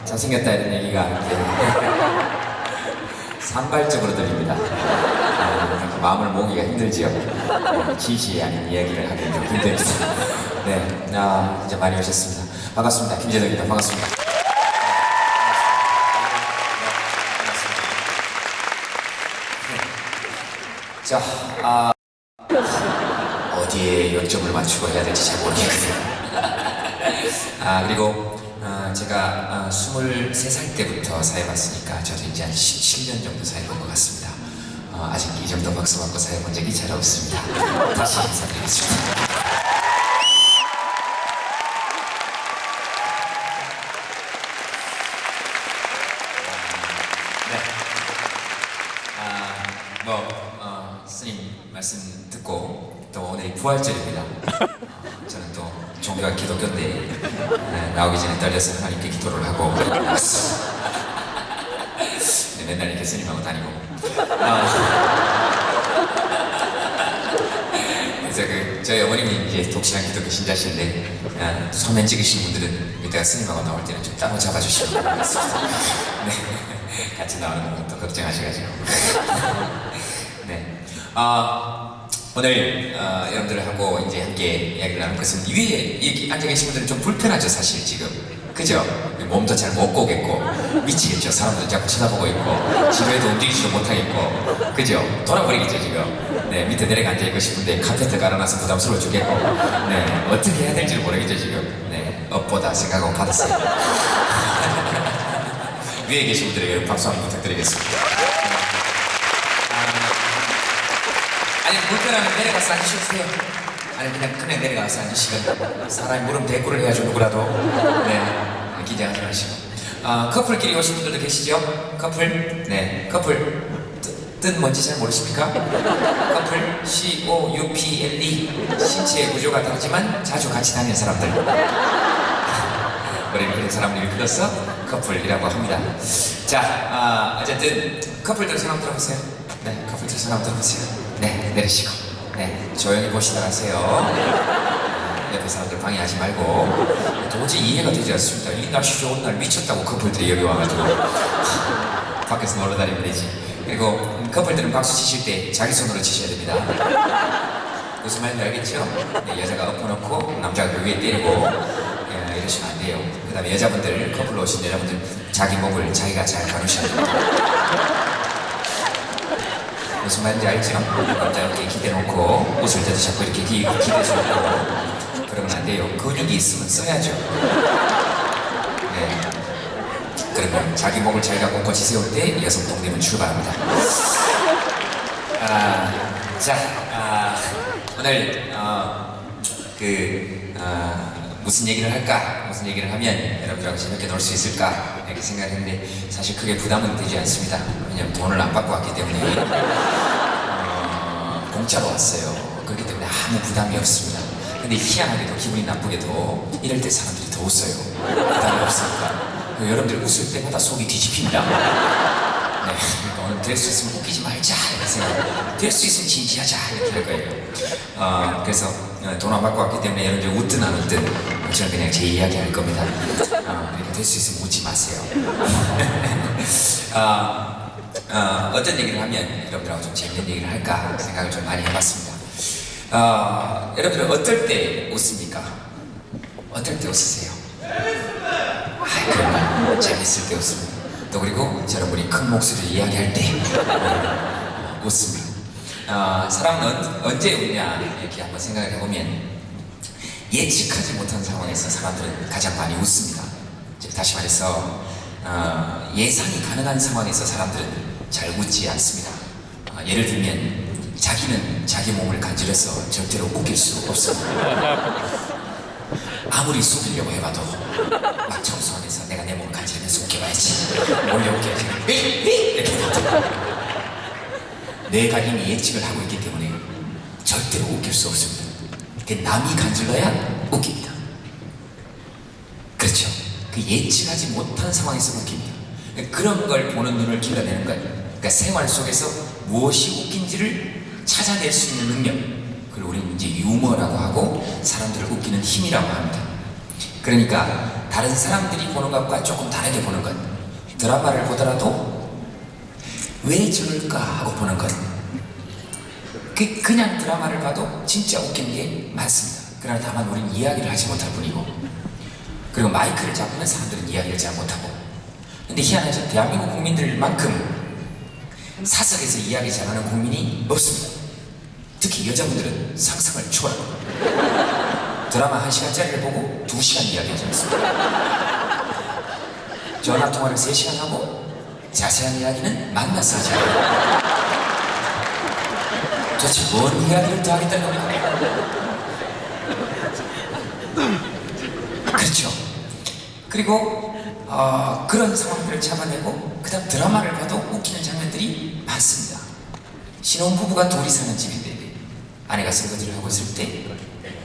잘생겼다 이런 얘기가 이제 산발적으로 들립니다. 마음을 모으기가 힘들지요. 진실이 아닌 이야기를 하기 좀 힘듭니다. 네, 이제 많이 오셨습니다. 반갑습니다. 김재덕입니다. 반갑습니다. 자, 어디에 요점을 맞추고 해야 될지 잘 모르겠거든요. 그리고 제가 23살 때부터 사회봤으니까 저도 이제 한 17년 정도 사회본 것 같습니다. 아직 이 정도 박수 받고 사회본 적이 잘 없습니다. 다시 인사드리겠습니다. 스님 말씀 듣고 또 오늘이 부활절입니다. 저는 또 종교가 기독교인데 나오기 전에 떨려서 하나님께 기도를 하고 왔어. 맨날 이렇게 스님하고 다니고 그래서 저희 어머님이 이제 독실한 기독교 신자신데 소면 찍으신 분들은 이따가 스님하고 나올 때는 좀 따로 잡아주시면 좋겠습니다. 네, 같이 나오는 것도 걱정하셔가지고 네. 오늘 여러분들하고 이제 함께 이야기를 나눌 것은 위에 여기 앉아 계신 분들은 좀 불편하죠, 사실 지금. 그죠? 몸도 잘 못 고겠고 미치겠죠. 사람들 자꾸 쳐다보고 있고 지도에도 움직이지도 못하겠고 그죠? 돌아버리겠죠 지금. 네, 밑에 내려가 앉아있고 싶은데 카페트 깔아놔서 부담스러워 죽겠고 네, 어떻게 해야 될지 모르겠죠 지금. 네, 업보다 생각하고 받았어요. 위에 계신 분들에게 박수 한번 부탁드리겠습니다. 아니 불편하면 내려가서 앉으셔주세요. 아니 그냥 내려가서 앉으시거든요. 사람이 물으면 대꾸를 해야죠 누구라도. 네, 긴장하지 마시고. 커플끼리 오신 분들도 계시죠? 커플? 네, 커플 뜻 뭔지 잘 모르십니까? 커플 COUPLE 신체의 구조가 다르지만 자주 같이 다니는 사람들. 우리는 그런 사람들이 불러서 커플이라고 합니다. 자, 어쨌든 커플들 손 한번 들어보세요. 네, 커플들 손 한번 들어보세요. 네, 내리시고 네, 조용히 보시다 가세요. 옆에 사람들 방해하지 말고. 도저히 이해가 되지 않습니다. 이 날씨 좋은 날 미쳤다고 커플들이 여기 와가지고 밖에서 놀러 다니면 되지. 그리고 커플들은 박수 치실 때 자기 손으로 치셔야 됩니다. 무슨 말인지 알겠죠? 네, 여자가 엎어놓고 남자가 그 위에 때리고 이러시면 안 돼요. 그 다음에 여자분들, 커플로 오신 여자분들 자기 목을 자기가 잘 가누셔야 됩니다. 무슨 말인지 알죠? 남자 이렇게 기대놓고 옷을 대도 자꾸 이렇게 기대주고 그러면 안 돼요. 근육이 있으면 써야죠. 네. 그러면 자기 목을 자기가 꼿꼿이 세울 때 여성 동nem은 출발합니다. 오늘 무슨 얘기를 할까? 무슨 얘기를 하면 여러분들하고 재밌게 놀 수 있을까? 이렇게 생각했는데 사실 크게 부담은 되지 않습니다. 왜냐면 돈을 안 받고 왔기 때문에 공짜로 왔어요. 그렇기 때문에 아무 부담이 없습니다. 근데 희한하게도 기분이 나쁘게도 이럴 때 사람들이 더 웃어요. 부담이 없으니까. 여러분들 웃을 때마다 속이 뒤집힙니다. 네, 그러니까 오늘 될 수 있으면 웃기지 말자 이렇게 생각. 될 수 있으면 진지하자 이렇게 할 거예요. 그래서 돈 안 받고 왔기 때문에 여러분들 웃든 안 웃든 저는 그냥 제 이야기 할 겁니다. 그러니까 될 수 있으면 웃지 마세요. 어떤 얘기를 하면 여러분들하고 좀 재밌는 얘기를 할까 생각을 좀 많이 해봤습니다. 여러분들 어떨 때 웃습니까? 어떨 때 웃으세요? 그러면 재밌을 때 웃습니다. 또 그리고 여러분이 큰 목소리로 이야기할 때 웃습니다. 사람은 언제 웃냐 이렇게 한번 생각을 해보면 예측하지 못한 상황에서 사람들은 가장 많이 웃습니다. 다시 말해서 예상이 가능한 상황에서 사람들은 잘 웃지 않습니다. 예를 들면 자기는 자기 몸을 간지러서 절대로 웃길 수 없습니다. 아무리 속이려고 해봐도 막 청소하면서 내가 내 몸을 간지르면서 웃겨봐야지 몰래 웃겨야지 이렇게 해도 내가 이미 예측을 하고 있기 때문에 절대로 웃길 수 없습니다. 남이 간질러야 웃깁니다. 그렇죠? 그 예측하지 못한 상황에서 웃깁니다. 그런 걸 보는 눈을 길러내는 거예요. 그러니까 생활 속에서 무엇이 웃긴지를 찾아낼 수 있는 능력, 그걸 우리는 이제 유머라고 하고 사람들을 웃기는 힘이라고 합니다. 그러니까 다른 사람들이 보는 것과 조금 다르게 보는 것. 드라마를 보더라도 왜 저럴까 하고 보는 것. 그냥 드라마를 봐도 진짜 웃긴 게 많습니다. 그러나 다만 우리는 이야기를 하지 못할 뿐이고, 그리고 마이크를 잡으면 사람들은 이야기를 잘 못하고. 근데 희한하죠. 대한민국 국민들만큼 사석에서 이야기 잘하는 국민이 없습니다. 특히 여자분들은 상상을 초월합니다. 드라마 1시간짜리를 보고 2시간 이야기하지 않습니다. 전화통화를 3시간 하고 자세한 이야기는 만나서 하지 않아요. 도대체 뭔 이야기를 더 하겠다는 겁니까? 그렇죠. 그리고 그런 상황들을 잡아내고 그 다음 드라마를 봐도 웃기는 장면들이 많습니다. 신혼부부가 둘이 사는 집인데 아내가 설거지를 하고 있을 때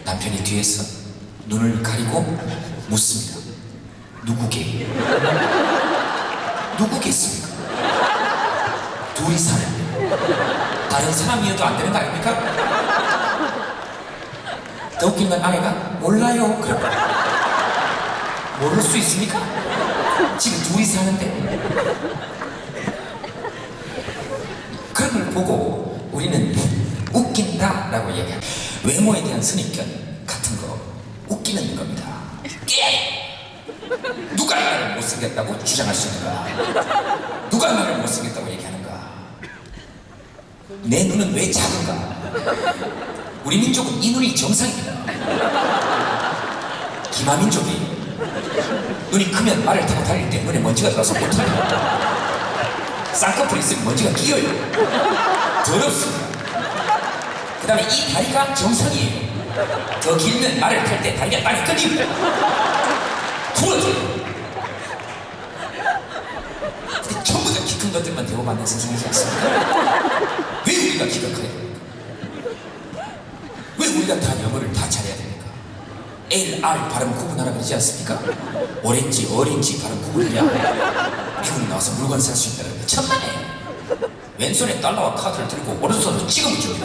남편이 뒤에서 눈을 가리고 묻습니다. 누구게? 누구겠습니까? 둘이 사는데 다른 사람이어도 안 되는 거 아닙니까? 더 웃긴 건 아내가 몰라요. 그럼 모를 수 있습니까? 지금 둘이 사는데. 그런 걸 보고 우리는 웃긴다라고 얘기합니다. 외모에 대한 선입견 같은 거 웃기는 겁니다. 누가 나를 못생겼다고 주장할 수 있는가? 누가 나를 못생겼다고 얘기하는가? 내 눈은 왜 작은가? 우리 민족은 이 눈이 정상입니다. 기마민족이 눈이 크면 말을 타고 달릴 때 눈에 먼지가 들어서 못합니다. 쌍꺼풀이 있으면 먼지가 끼어요. 더럽습니다. 그 다음에 이 다리가 정상이에요. 더 길면 말을 탈 때 다리가 빨리 끊깁니다. 부러져요. 근데 전부 다 키 큰 것들만 대우받는 세상이지 않습니까? 왜 우리가 키가 커야 됩니까? 왜 우리가 다 영어를 다 잘해야 됩니까? L, R 발음 구분하라 그러지 않습니까? 오렌지, 어린지 발음 구분이야. 미국 나와서 물건 살 수 있다 그러면 천만에. 왼손에 달러와 카드를 들고 오른손으로 찍으면 줘요.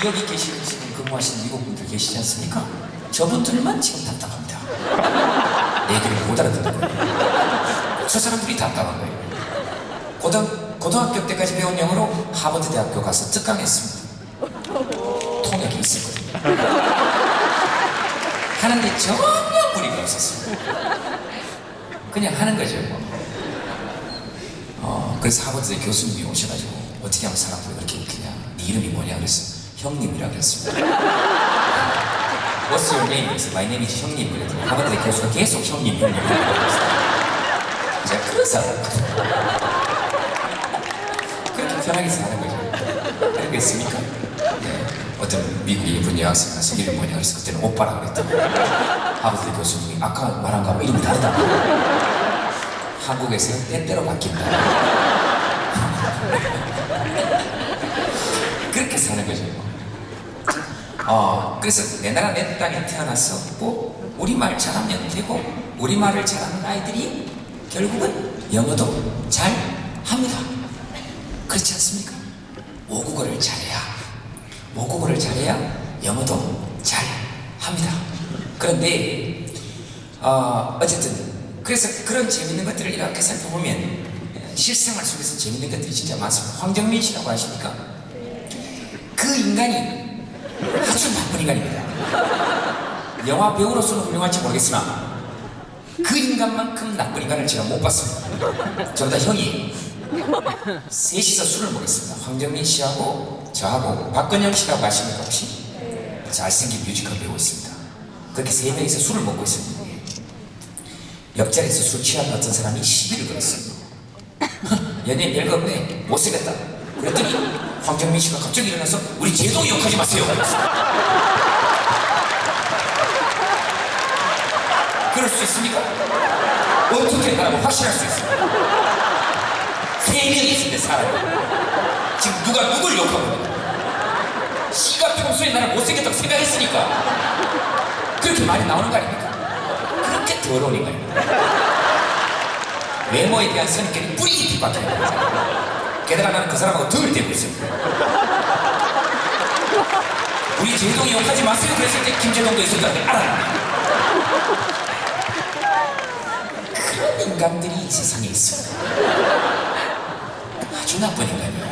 여기 계시는 지금 근무하시는 미국 분들 계시지 않습니까? 저분들만 지금 답답합니다. 얘기를 못 알아듣는 거예요. 저 사람들이 답답한 거예요. 고등학교 때까지 배운 영어로 하버드 대학교 가서 특강했습니다. 통역이 있었거든요. 하는데 전혀 무리가 없었습니다. 그냥 하는 거죠. 그래서 하버드대 교수님이 오셔가지고 어떻게 하면 사람들이 그렇게 웃기냐, 네 이름이 뭐냐 그랬어. 형님이라 그랬습니다. What's your name? 그래서 My name is 형님 그랬더니 하버드대 교수가 계속 형님 그랬어요. 제가 그런 사람이거든요. 그렇게 편하게 사는 거죠. 알겠습니까? 네. 어떤 미국의 예쁜 여학생이 와서 이름이 뭐냐 그래서 그때는 오빠라 그랬더니 하버드대 교수님이 아까 말한 거하고 이름이 다르다. 한국에서는 때때로 바뀐다. 그렇게 사는 거죠. 그래서 내 나라 내 땅에 태어나서 뭐 우리말 잘하면 되고 우리말을 잘하는 아이들이 결국은 영어도 잘 합니다. 그렇지 않습니까? 모국어를 잘해야 영어도 잘 합니다. 그런데 어쨌든 그래서 그런 재밌는 것들을 이렇게 살펴보면 실생활 속에서 재밌는 것들이 진짜 많습니다. 황정민 씨라고 아십니까? 그 인간이 아주 나쁜 인간입니다. 영화 배우로서는 훌륭할지 모르겠으나 그 인간만큼 나쁜 인간을 제가 못 봤습니다. 저보다 형이 셋이서 술을 먹었습니다. 황정민 씨하고 저하고 박건영 씨라고 아십니까 혹시? 잘생긴 뮤지컬 배우 있습니다. 그렇게 세 명이서 술을 먹고 있습니다. 옆자리에서 술 취한 어떤 사람이 시비를 걸었어요. 연예인 별거 없네, 못생겼다. 그랬더니 황정민 씨가 갑자기 일어나서 우리 제동 욕하지 마세요. 그럴 수 있습니까? 어떻게 하라고 확신할 수 있습니까? 세 명이 있는데 사람이 지금 누가 누굴 욕하고 있는 씨가 평소에 나를 못생겼다고 생각했으니까 그렇게 말이 나오는 거 아닙니까? 그렇게 더러운 인간입니다. 외모에 대한 선입견이 뿌리 깊이 박혀있는 거죠. 게다가 나는 그 사람하고 등을 대고 있습니다. 우리 제동이 욕하지 마세요 그랬을 때 김제동도 있었다는데 알아. 그런 인간들이 이 세상에 있습니다. 아주 나쁜 인간이에요.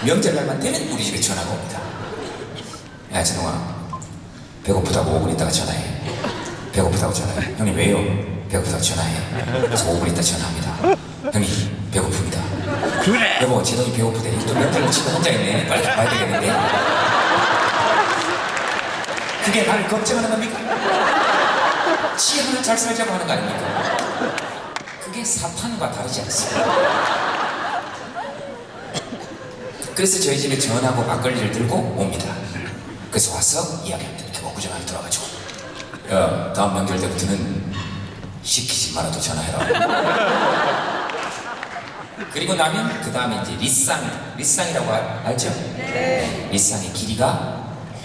명절날만 되면 우리 집에 전화가 옵니다. 야 제동아 배고프다고 5분 있다가 전화해. 배고프다고 전화해. 형님 왜요? 배고프다고 전화해. 그래서 5분 있다 전화합니다. 형님 배고픕니다. 그래. 여보 제동이 배고프대. 또 명절날 집에 혼자 있네. 빨리 가봐야 되겠는데. 그게 나를 걱정하는 겁니까? 지 하나 잘 살자고 하는 거 아닙니까? 그게 사탄과 다르지 않습니다. 그래서 저희 집에 전하고 막걸리를 들고 옵니다. 그래서 와서 이야기합니다. 이렇게 엊그저께 들어가지고 야 다음 명절 때부터는 시키지 말아도 전화해라. 그리고 나면 그 다음에 이제 리쌍이라고 알죠? 네. 리쌍의 길이가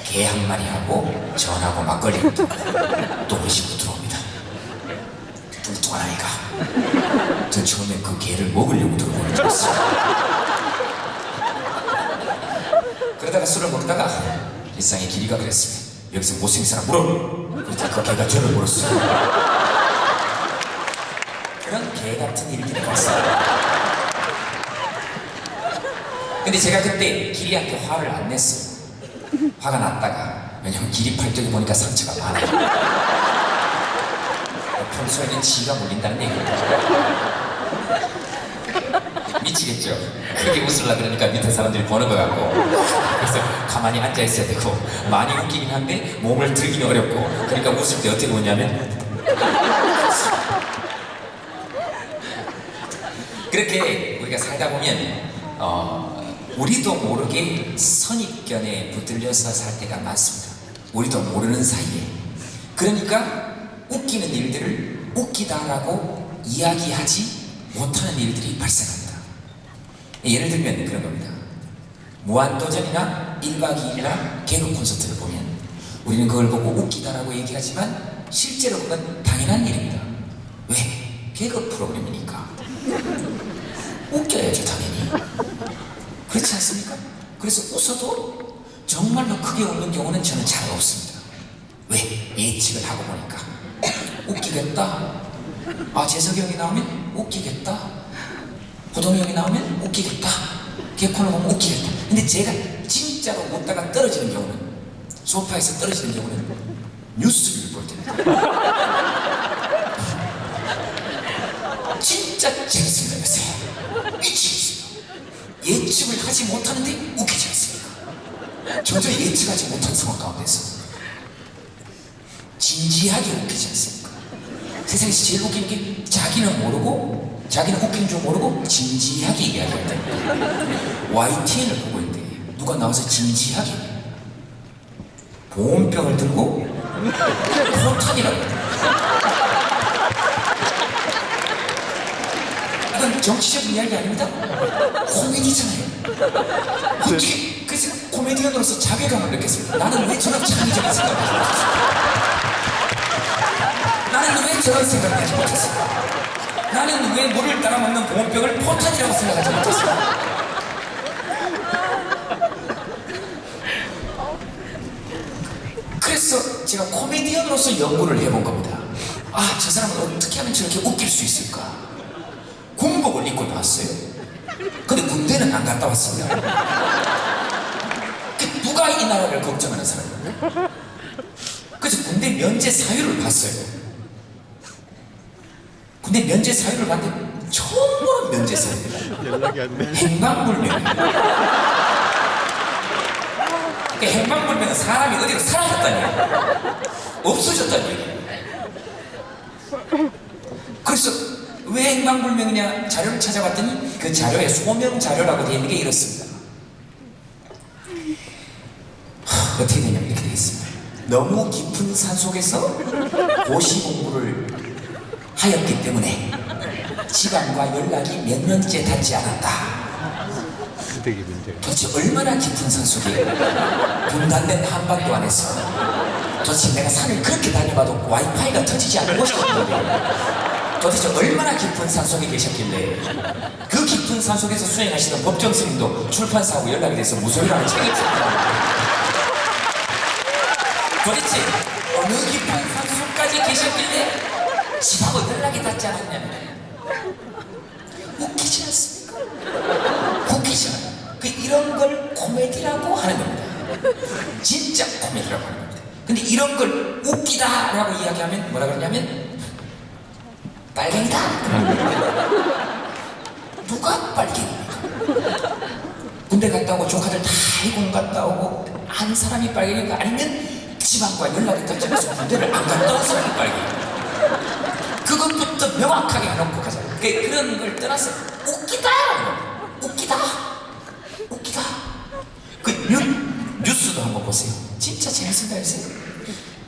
개 한 마리하고 전하고 막걸리를 들고 또 우리 집으로 들어옵니다. 뚱뚱한 아이가. 전 처음에 그 개를 먹으려고 들어오는 줄 알았어요. 그러다가 술을 먹다가 일상의 길이가 그랬습니다. 여기서 못생긴 사람 물어. 그랬더니 그 개가 저를 물었어요. 그런 개 같은 일들이 봤어요. 근데 제가 그때 길이한테 화를 안 냈어요. 화가 났다가 왜냐면 길이 팔뚝에 보니까 상처가 많아요. 평소에는 지가 물린다는 얘기예요. 미치겠죠? 그렇게 웃으려고 그러니까 밑에 사람들이 보는 것 같고 그래서 가만히 앉아있어야 되고 많이 웃기긴 한데 몸을 들기는 어렵고 그러니까 웃을 때 어떻게 웃냐면 그렇게 우리가 살다 보면 우리도 모르게 선입견에 붙들려서 살 때가 많습니다. 우리도 모르는 사이에. 그러니까 웃기는 일들을 웃기다라고 이야기하지 못하는 일들이 발생합니다. 예를 들면 그런 겁니다. 무한도전이나 1박 2일이나 개그 콘서트를 보면 우리는 그걸 보고 웃기다라고 얘기하지만 실제로 그건 당연한 일입니다. 왜? 개그 프로그램이니까. 웃겨야죠 당연히. 그렇지 않습니까? 그래서 웃어도 정말로 크게 웃는 경우는 저는 잘 없습니다. 왜? 예측을 하고 보니까 웃기겠다. 아 재석이 형이 나오면 웃기겠다. 호동이 형이 나오면 웃기겠다. 개콘을 보면 웃기겠다. 근데 제가 진짜로 웃다가 떨어지는 경우는 소파에서 떨어지는 경우는 뉴스를 볼 때입니다. 진짜 재밌습니다 요새. 미치겠어요. 예측을 하지 못하는데 웃기지 않습니까? 전혀 예측하지 못한 상황 가운데서 진지하게 웃기지 않습니까? 세상에서 제일 웃기는 게 자기는 모르고 자기는 웃기는 줄 모르고 진지하게 이야기할 때입니다. YTN을 보고 있는데 누가 나와서 진지하게 보온병을 들고 포탄이라고 이건 정치적인 이야기 아닙니다. 코미디잖아요. 어떻게 그래서 코미디언으로서 자괴감을 느꼈습니다. 나는 왜 저런 창의적인 생각을 하지 못했을까? 나는 왜 저런 생각을 하지 못했을까? 나는 왜 물을 따라 먹는 보온병을 포탄이라고 생각하지 못했을까? 그래서 제가 코미디언으로서 연구를 해본 겁니다. 아, 저 사람은 어떻게 하면 저렇게 웃길 수 있을까? 군복을 입고 나왔어요. 근데 군대는 안 갔다 왔습니다. 누가 이 나라를 걱정하는 사람이에요? 그래서 군대 면제 사유를 봤어요. 군대 면제 사유를 봤는데 처음 보는 면제 사유입니다. 연락이 안 돼. 행방불명이에요. 그러니까 행방불명은 사람이 어디로 사라졌다는 얘기예요. 없어졌다는 얘기예요. 그래서 왜 행방불명이냐 자료를 찾아봤더니 그 자료에 소명 자료라고 되어 있는 게 이렇습니다. 어떻게 되냐면 이렇게 되어 있습니다. 너무 깊은 산속에서 고시 공부를 하였기 때문에 지감과 연락이 몇 년째 닿지 않았다. 되게 문제. 도대체 얼마나 깊은 산속에 분단된 한반도 안에서 도대체 내가 산을 그렇게 다녀봐도 와이파이가 터지지 않는 곳이 없는데 도대체 얼마나 깊은 산속에 계셨길래 그 깊은 산속에서 수행하시던 법정 스님도 출판사하고 연락이 돼서 무소리라는 책을 썼다. 도대체 어느 깊은 산속까지 계셨길래 집하고 연락이 닿지 않았냐면 웃기지 않습니까? 웃기지 않아요. 이런 걸 코미디라고 하는 겁니다. 진짜 코미디라고 하는 겁니다. 근데 이런 걸 웃기다라고 이야기하면 뭐라 그러냐면 빨갱이다. 누가 빨갱이입니까? 군대 갔다 오고 조카들 다 해군 갔다 오고 한 사람이 빨갱이가 아니면 지방과 연락이 닿지 않아서 군대를 안 갔다 온 사람이 빨갱이입니다. 그것부터 명확하게 해놓고 가자. 그런 걸 떠나서 웃기다. 웃기다. 웃기다. 뉴스도 한번 보세요. 진짜 재밌습니다. 요새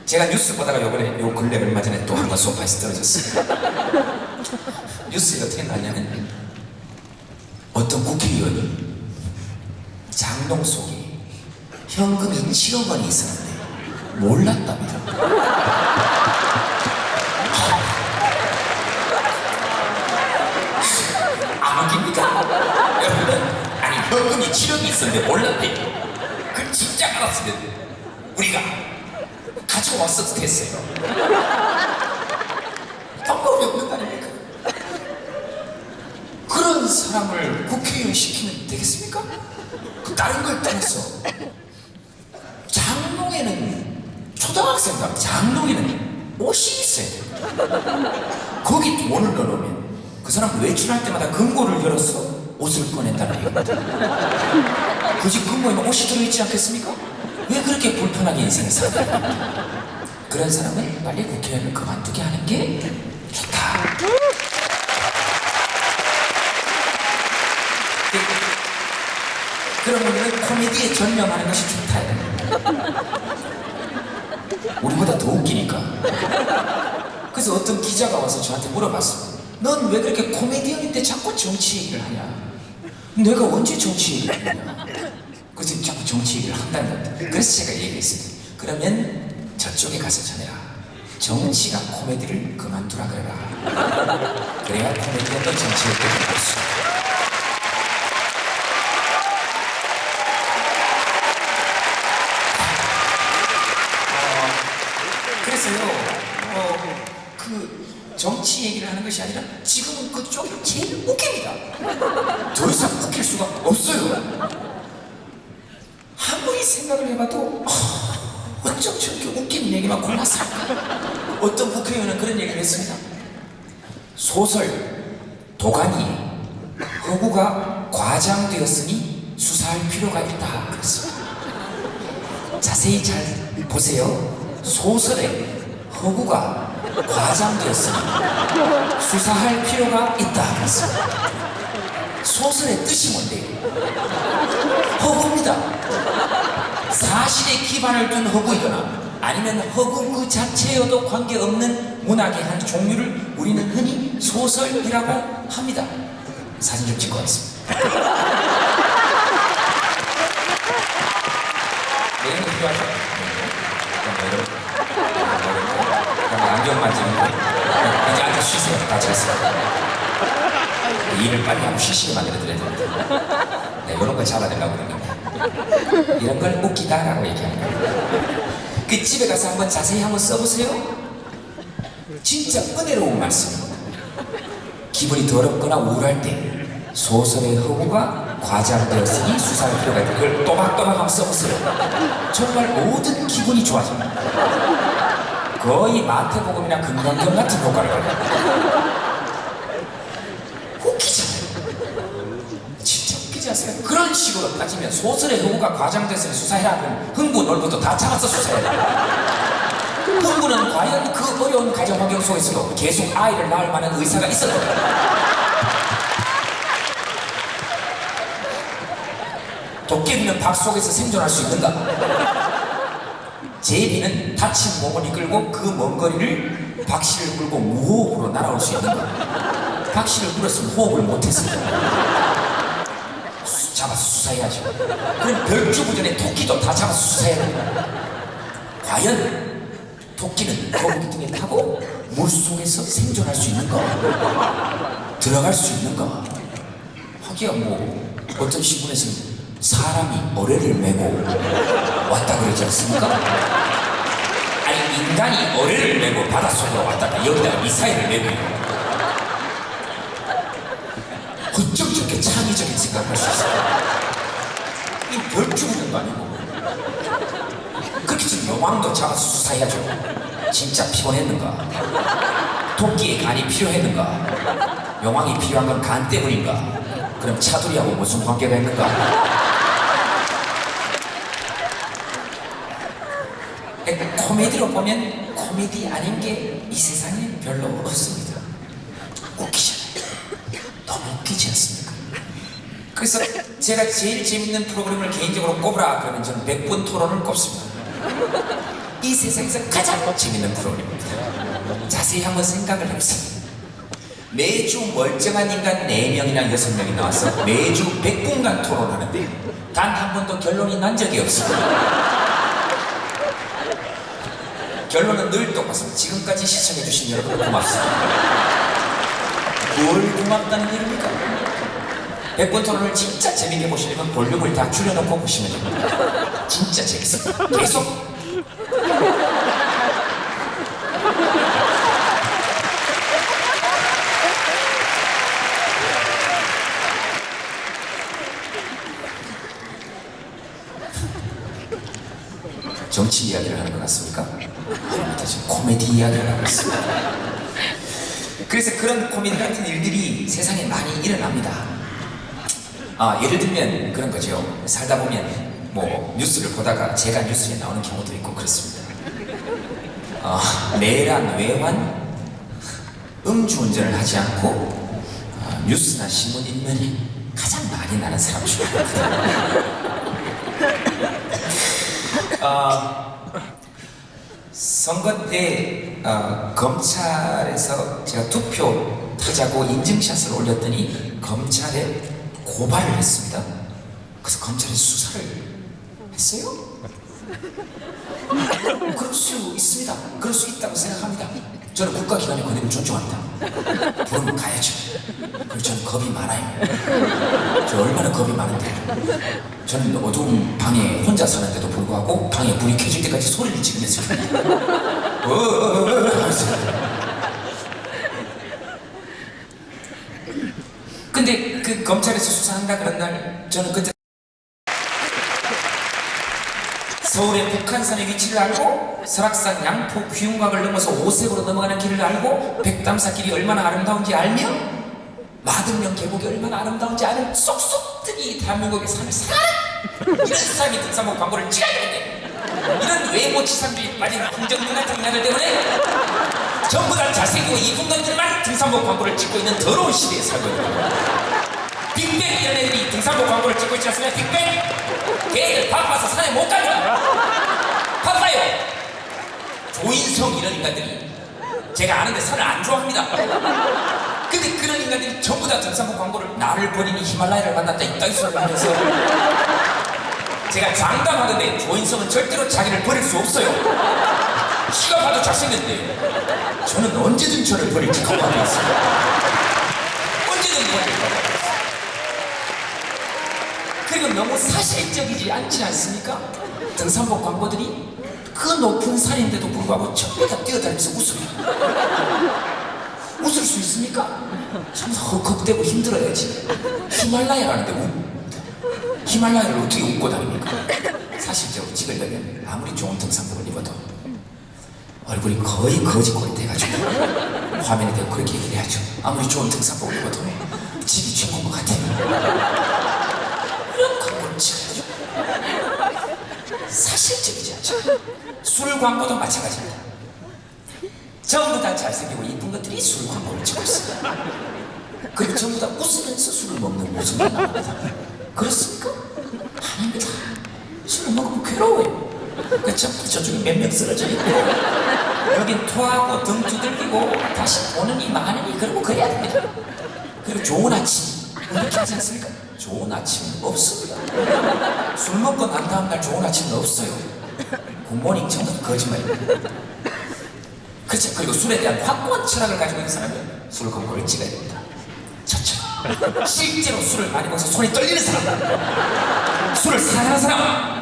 제가 뉴스 보다가 요번에 요 근래 얼마 전에 또 한 번 소파에서 떨어졌어요. 뉴스에 어떻게 나왔냐면 어떤 국회의원이 장롱 속에 현금이 7억 원이 있었는데 몰랐답니다. 안 웃깁니까? 여러분, 아니 현금이 7억이 있었는데 몰랐대. 그걸 진짜 알았으면 우리가 가져왔어도 됐어요. 방법이 없는 거 아닙니까? 그런 사람을 국회의원 시키면 되겠습니까? 다른 걸 떠나서 장롱에는 초등학생과 장롱에는 옷이 있어야 됩니다. 거기 돈을 넣어놓으면 그 사람 외출할 때마다 금고를 열어서 옷을 꺼낸다는 얘기입니다. 그 집 금고에는 옷이 들어있지 않겠습니까? 왜 그렇게 불편하게 인생을 사냐? 그런 사람은 빨리 국회의원을 그만두게 하는 게 좋다. 그런 분들은 코미디에 전념하는 것이 좋다. 우리보다 더 웃기니까. 그래서 어떤 기자가 와서 저한테 물어봤어. 넌 왜 그렇게 코미디언인데 자꾸 정치 얘기를 하냐? 내가 언제 정치 얘기를 했냐? 그래서 자꾸 정치 얘기를 한다는 겁니다. 그래서 제가 얘기했습니다. 그러면 저쪽에 가서 전해라. 정치가 코미디를 그만두라 그래라. 그래야 코미디언도 정치를 끝낼 수 있다. 그래서요, 정치 얘기를 하는 것이 아니라 지금은 그쪽이 제일 웃깁니다. 더 이상 웃길 수가 없어요. 아무리 생각을 해봐도 어쩜 저렇게 웃기는 얘기만 골라서 할까? 어떤 국회의원은 그런 얘기를 했습니다. 소설, 도가니, 허구가 과장되었으니 수사할 필요가 있다 그랬습니다. 자세히 잘 보세요. 소설에 허구가 과장되었으니 수사할 필요가 있다 그랬습니다. 소설의 뜻이 뭔데요? 허구입니다. 사실에 기반을 둔 허구이거나 아니면 허구 그 자체여도 관계없는 문학의 한 종류를 우리는 흔히 소설이라고 합니다. 사진 좀 찍고 가겠습니다. 내용 필요하죠? 안경만 찍는 거. 이제 앉아 쉬세요. 다 잤어요. 일을 빨리 하고 쉬시게 만들어드려야 됩니다. 네, 이런 걸 잡아내려고 그러는 겁니다. 이런 걸 웃기다라고 얘기하는 거예요. 그 집에 가서 한번 자세히 한번 써보세요. 진짜 은혜로운 말씀입니다. 기분이 더럽거나 우울할 때 소설의 허구가 과장되었으니 수사할 필요가 있다. 이걸 또박또박 한번 써보세요. 정말 모든 기분이 좋아집니다. 거의 마태복음이나 금강경 같은 효과를 가져요. 웃기잖아요. 진짜 웃기지 않습니까? 그런 식으로 따지면 소설의 허구가 과장됐으니 수사해라. 그럼 흥부 널부터 다 잡아서 수사해라. 흥부는 과연 그 어려운 가정 환경 속에서도 계속 아이를 낳을 만한 의사가 있었는가? 도깨비는 밥 속에서 생존할 수 있는가? 제비는 다친 몸을 이끌고 그 먼 거리를 박씨를 끌고 무호흡으로 날아올 수 있는가? 박씨를 끌었으면 호흡을 못했습니다. 잡아서 수사해야죠. 그럼 별주부전에 토끼도 다 잡아서 수사해야 됩니다. 과연 토끼는 거북이 등에 타고 물속에서 생존할 수 있는가? 들어갈 수 있는가? 하기야 뭐 어떤 신문에서는 사람이 어뢰를 메고 왔다 그러지 않습니까? 아니 인간이 어뢰를 메고 바닷속으로 왔다가 여기다가 미사일을 메고 어쩜 저렇게 창의적인 생각을 할 수 있을까? 이 벌주는 거 아니고 그렇게 좀 여왕도 잡아서 수사해야죠. 진짜 피곤했는가? 토끼의 간이 필요했는가? 여왕이 필요한 건 간 때문인가? 그럼 차두리하고 무슨 관계가 있는가? 코미디로 보면 코미디 아닌 게 이 세상에 별로 없습니다. 웃기잖아요. 너무 웃기지 않습니까? 그래서 제가 제일 재밌는 프로그램을 개인적으로 꼽으라 그러면 저는 100분 토론을 꼽습니다. 이 세상에서 가장 재밌는 프로그램입니다. 자세히 한번 생각을 해보세요. 매주 멀쩡한 인간 4명이나 6명이 나와서 매주 100분간 토론하는데 단 한 번도 결론이 난 적이 없습니다. 결론은 늘 똑같습니다. 지금까지 시청해주신 여러분 고맙습니다. 뭘 고맙다는 얘기입니까? 100분 토론을 진짜 재밌게 보시려면 볼륨을 다 줄여놓고 보시면 됩니다. 진짜 재밌습니다. 계속 정치 이야기를 하는 것 같습니까? 아닙니다. 지금 코미디 이야기를 하고 있습니다. 그래서 그런 코미디 같은 일들이 세상에 많이 일어납니다. 예를 들면 그런 거죠. 살다 보면 뭐 뉴스를 보다가 제가 뉴스에 나오는 경우도 있고 그렇습니다. 내란, 외환, 음주운전을 하지 않고 뉴스나 신문 읽는 가장 많이 나는 사람 중에 하나입니다. 선거 때 검찰에서 제가 투표 타자고 인증샷을 올렸더니 검찰에 고발을 했습니다. 그래서 검찰이 수사를 했어요? 그럴 수 있습니다. 그럴 수 있다고 생각합니다. 저는 국가기관의 권위를 존중합니다. 부르면 가야죠. 그리고 저는 겁이 많아요. 저 얼마나 겁이 많은데 저는 어두운 방에 혼자 사는데도 불구하고 방에 불이 켜질 때까지 소리를 지르면서 근데 그 검찰에서 수사한다 그런 날 저는 그때 서울의 북한산의 위치를 알고 설악산 양포 귀웅각을 넘어서 오색으로 넘어가는 길을 알고 백담사길이 얼마나 아름다운지 알며 마등령 계곡이 얼마나 아름다운지 아는 쏙쏙들이 대한민국에 사는 사람 이런 사람이 등산복 광고를 찍어야 되는데 이런 외모치상주의 빠진 홍정민 같은 인간들 때문에 전부 다 잘생기고 이쁜 놈들만 등산복 광고를 찍고 있는 더러운 시대에 살고 있는 빅뱅 이런 애들이 등산복 광고를 찍고 있지 않습니까? 빅뱅! 걔들 바빠서 산에 못 가죠. 바빠요. 조인성 이런 인간들이 제가 아는데 산을 안 좋아합니다. 근데 그런 인간들이 전부 다 등산복 광고를 나를 버리니 히말라야를 만났다 이따위 소리를 하면서 제가 장담하는데 조인성은 절대로 자기를 버릴 수 없어요. 키가 봐도 잘생겼는데 저는 언제든 저를 버릴 직업하고 있어요. 언제든 버릴 직업하고 있어요. 그리고 너무 사실적이지 않지 않습니까? 등산복 광고들이 그 높은 산인데도 불구하고 전부 다 뛰어다니면서 웃어요. 웃을 수 있습니까? 참 헉헉대고 힘들어야지. 히말라야라는데 히말라야를 어떻게 웃고 다닙니까? 사실적으로 찍으려면 아무리 좋은 등산복을 입어도 얼굴이 거의 거지꼴이 돼가지고 화면에 대고 그렇게 얘기를 해야죠. 아무리 좋은 등산복을 입어도 집이 최고인 것 같아요. 이런 광고를 찍어야죠. 사실적이지 않죠. 술 광고도 마찬가지입니다. 전부 다 잘생기고 이쁜 것들이 술 광고를 찍고 있어요. 그리고 전부 다 웃으면서 술을 먹는 모습이 나옵니다. 그렇습니까? 아닙니다. 술을 먹으면 괴로워요. 그 저쪽에 몇 명 쓰러져 있고 여긴 토하고 등 두들기고 다시 보느니 마느니 그러고 그래야 됩니다. 그리고 좋은 아침 이렇게 하지 않습니까? 좋은 아침은 없습니다. 술 먹고 난 다음날 좋은 아침은 없어요. 굿모닝 전부 다 거짓말입니다. 그렇죠. 그리고 술에 대한 확고한 철학을 가지고 있는 사람은 술 광고를 찍어야 됩니다. 저처럼 실제로 술을 많이 먹어서 손이 떨리는 사람, 술을 사랑하는 사람,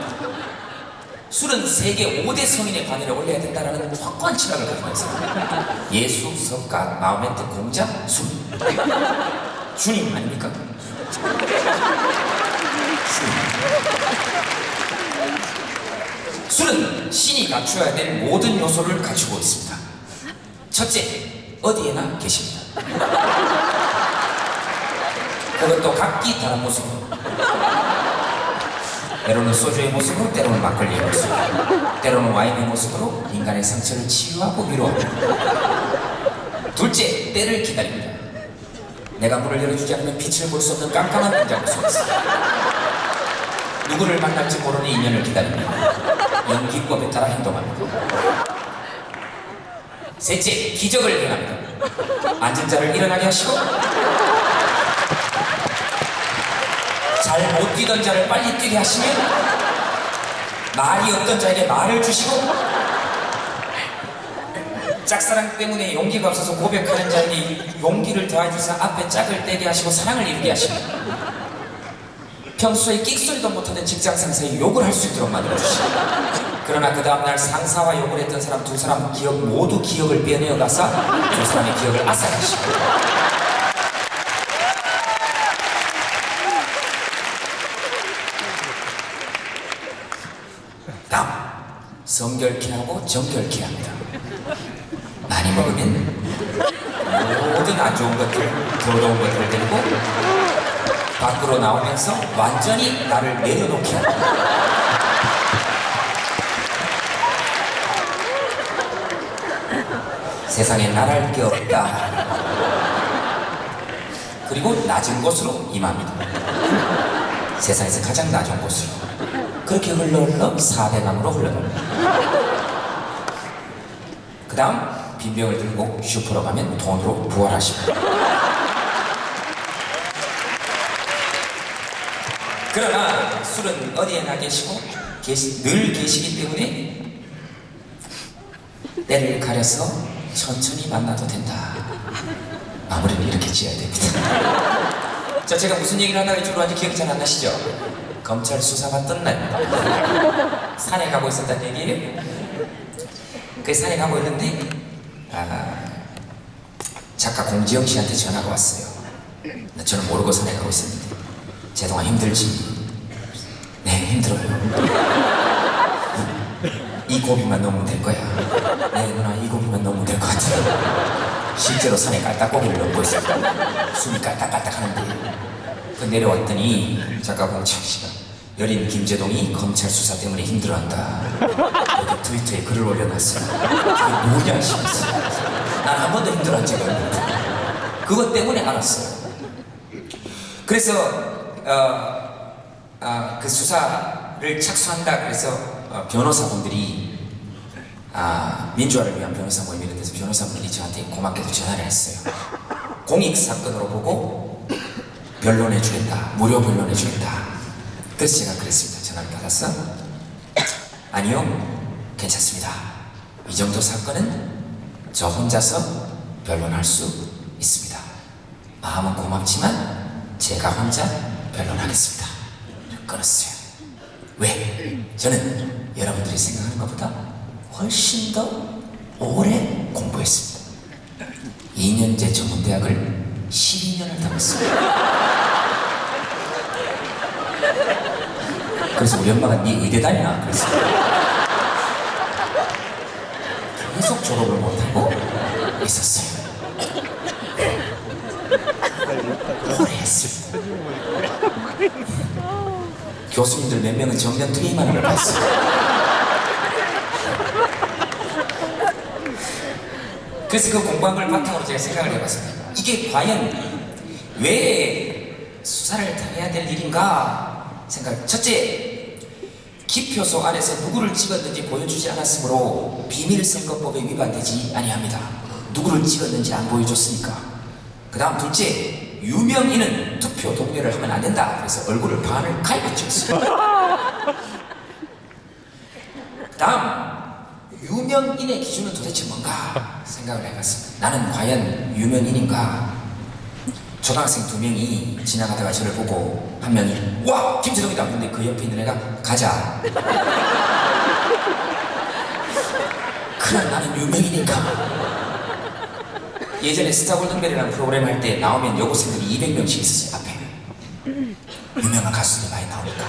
술은 세계 5대 성인의 반열에 올려야 된다는 확고한 철학을 가지고 있는 사람. 예수, 석가, 마호메트, 공자, 술. 주님 아닙니까? 술은 신이 갖추어야 될 모든 요소를 갖추고 있습니다. 첫째, 어디에나 계십니다. 그것도 각기 다른 모습으로. 때로는 소주의 모습으로, 때로는 막걸리의 모습으로, 때로는 와인의 모습으로 인간의 상처를 치유하고 위로합니다. 둘째, 때를 기다립니다. 내가 문을 열어주지 않으면 빛을 볼 수 없는 깜깜한 문장 속에서 누구를 만날지 모르는 인연을 기다립니다. 연기법에 따라 행동합니다. 셋째, 기적을 행합니다. 앉은 자를 일어나게 하시고 잘 못 뛰던 자를 빨리 뛰게 하시면 말이 없던 자에게 말을 주시고 짝사랑 때문에 용기가 없어서 고백하는 자에게 용기를 더해주사 앞에 짝을 떼게 하시고 사랑을 이루게 하시고 평소에 끽소리도 못하는 직장 상사에게 욕을 할 수 있도록 만들어주시고 그러나 그 다음날 상사와 욕을 했던 사람 두 사람 모두 기억을 빼내어 가서 두 사람의 기억을 앗아가시고 다음, 성결케 하고 정결케 합니다. 많이 먹으면 모든 안 좋은 것들, 더러운 것들을 데리고 밖으로 나오면서 완전히 나를 내려놓게 합니다. 세상에 나랄 게 없다. 그리고 낮은 곳으로 임합니다. 세상에서 가장 낮은 곳으로. 그렇게 흘러 4대강으로 흘러갑니다. 그 다음 빈병을 들고 슈퍼로 가면 돈으로 부활하십니다. 그러나 술은 어디에나 계시고 늘 계시기 때문에 때를 가려서 천천히 만나도 된다. 마무리는 이렇게 지어야 됩니다. 자, 제가 무슨 얘기를 하다가 이쪽으로 왔는지 기억이 잘 안 나시죠? 검찰 수사가 뜬 날입니다. 산에 가고 있었다는 얘기예요. 그 산에 가고 있는데 작가 공지영 씨한테 전화가 왔어요. 저는 모르고 산에 가고 있었는데 제동아 힘들지? 네, 힘들어요. 이 고비만 넘으면 될 거야. 네, 누나 이 고비만 넘으면 될 것 같아요. 실제로 산에 깔딱고기를 넘고 있었다. 숨이 깔딱깔딱 하는데 그 내려왔더니 작가 공지영 씨가 여린 김재동이 검찰 수사 때문에 힘들어한다. 여기 트위터에 글을 올려놨어요. 그게 뭐냐 싶었어요. 난 한 번도 힘들어한 적이 없는데 그것 때문에 알았어요. 그래서 그 수사를 착수한다 그래서 변호사분들이 민주화를 위한 변호사 모임 이런 데서 변호사분들이 저한테 고맙게도 전화를 했어요. 공익사건으로 보고 변론해주겠다. 무료 변론해주겠다. 그래서 제가 그랬습니다. 전화를 받았어? 아니요, 괜찮습니다. 이 정도 사건은 저 혼자서 변론할 수 있습니다. 마음은 고맙지만 제가 혼자 변론하겠습니다. 끊었어요. 왜? 저는 여러분들이 생각하는 것보다 훨씬 더 오래 공부했습니다. 2년제 전문대학을 12년을 다녔어요. 그래서 우리 엄마가 네 의대 다니나? 그랬어요. 계속 졸업을 못하고 있었어요. 오래 했습니다. 교수님들 몇 명은 정년 퇴임하는 걸 봤어요. 그래서 그 공부한 걸 바탕으로 제가 생각을 해봤습니다. 이게 과연 왜 수사를 당해야 될 일인가 생각. 첫째, 기표소 안에서 누구를 찍었는지 보여주지 않았으므로 비밀선거법에 위반되지 아니합니다. 누구를 찍었는지 안 보여줬으니까. 그 다음 둘째, 유명인은 투표 동료를 하면 안 된다. 그래서 얼굴을 반을 갈고 찍었어요. 그 다음 유명인의 기준은 도대체 뭔가 생각을 해봤습니다. 나는 과연 유명인인가? 초등학생 2명이 지나가다가 저를 보고 한 명이 와! 김재동이다! 근데 그 옆에 있는 애가 가자. 그럼 나는 유명인인가? 예전에 스타 골든벨이라는 프로그램 할 때 나오면 여고생들이 200명씩 있었어요. 앞에 유명한 가수들이 많이 나오니까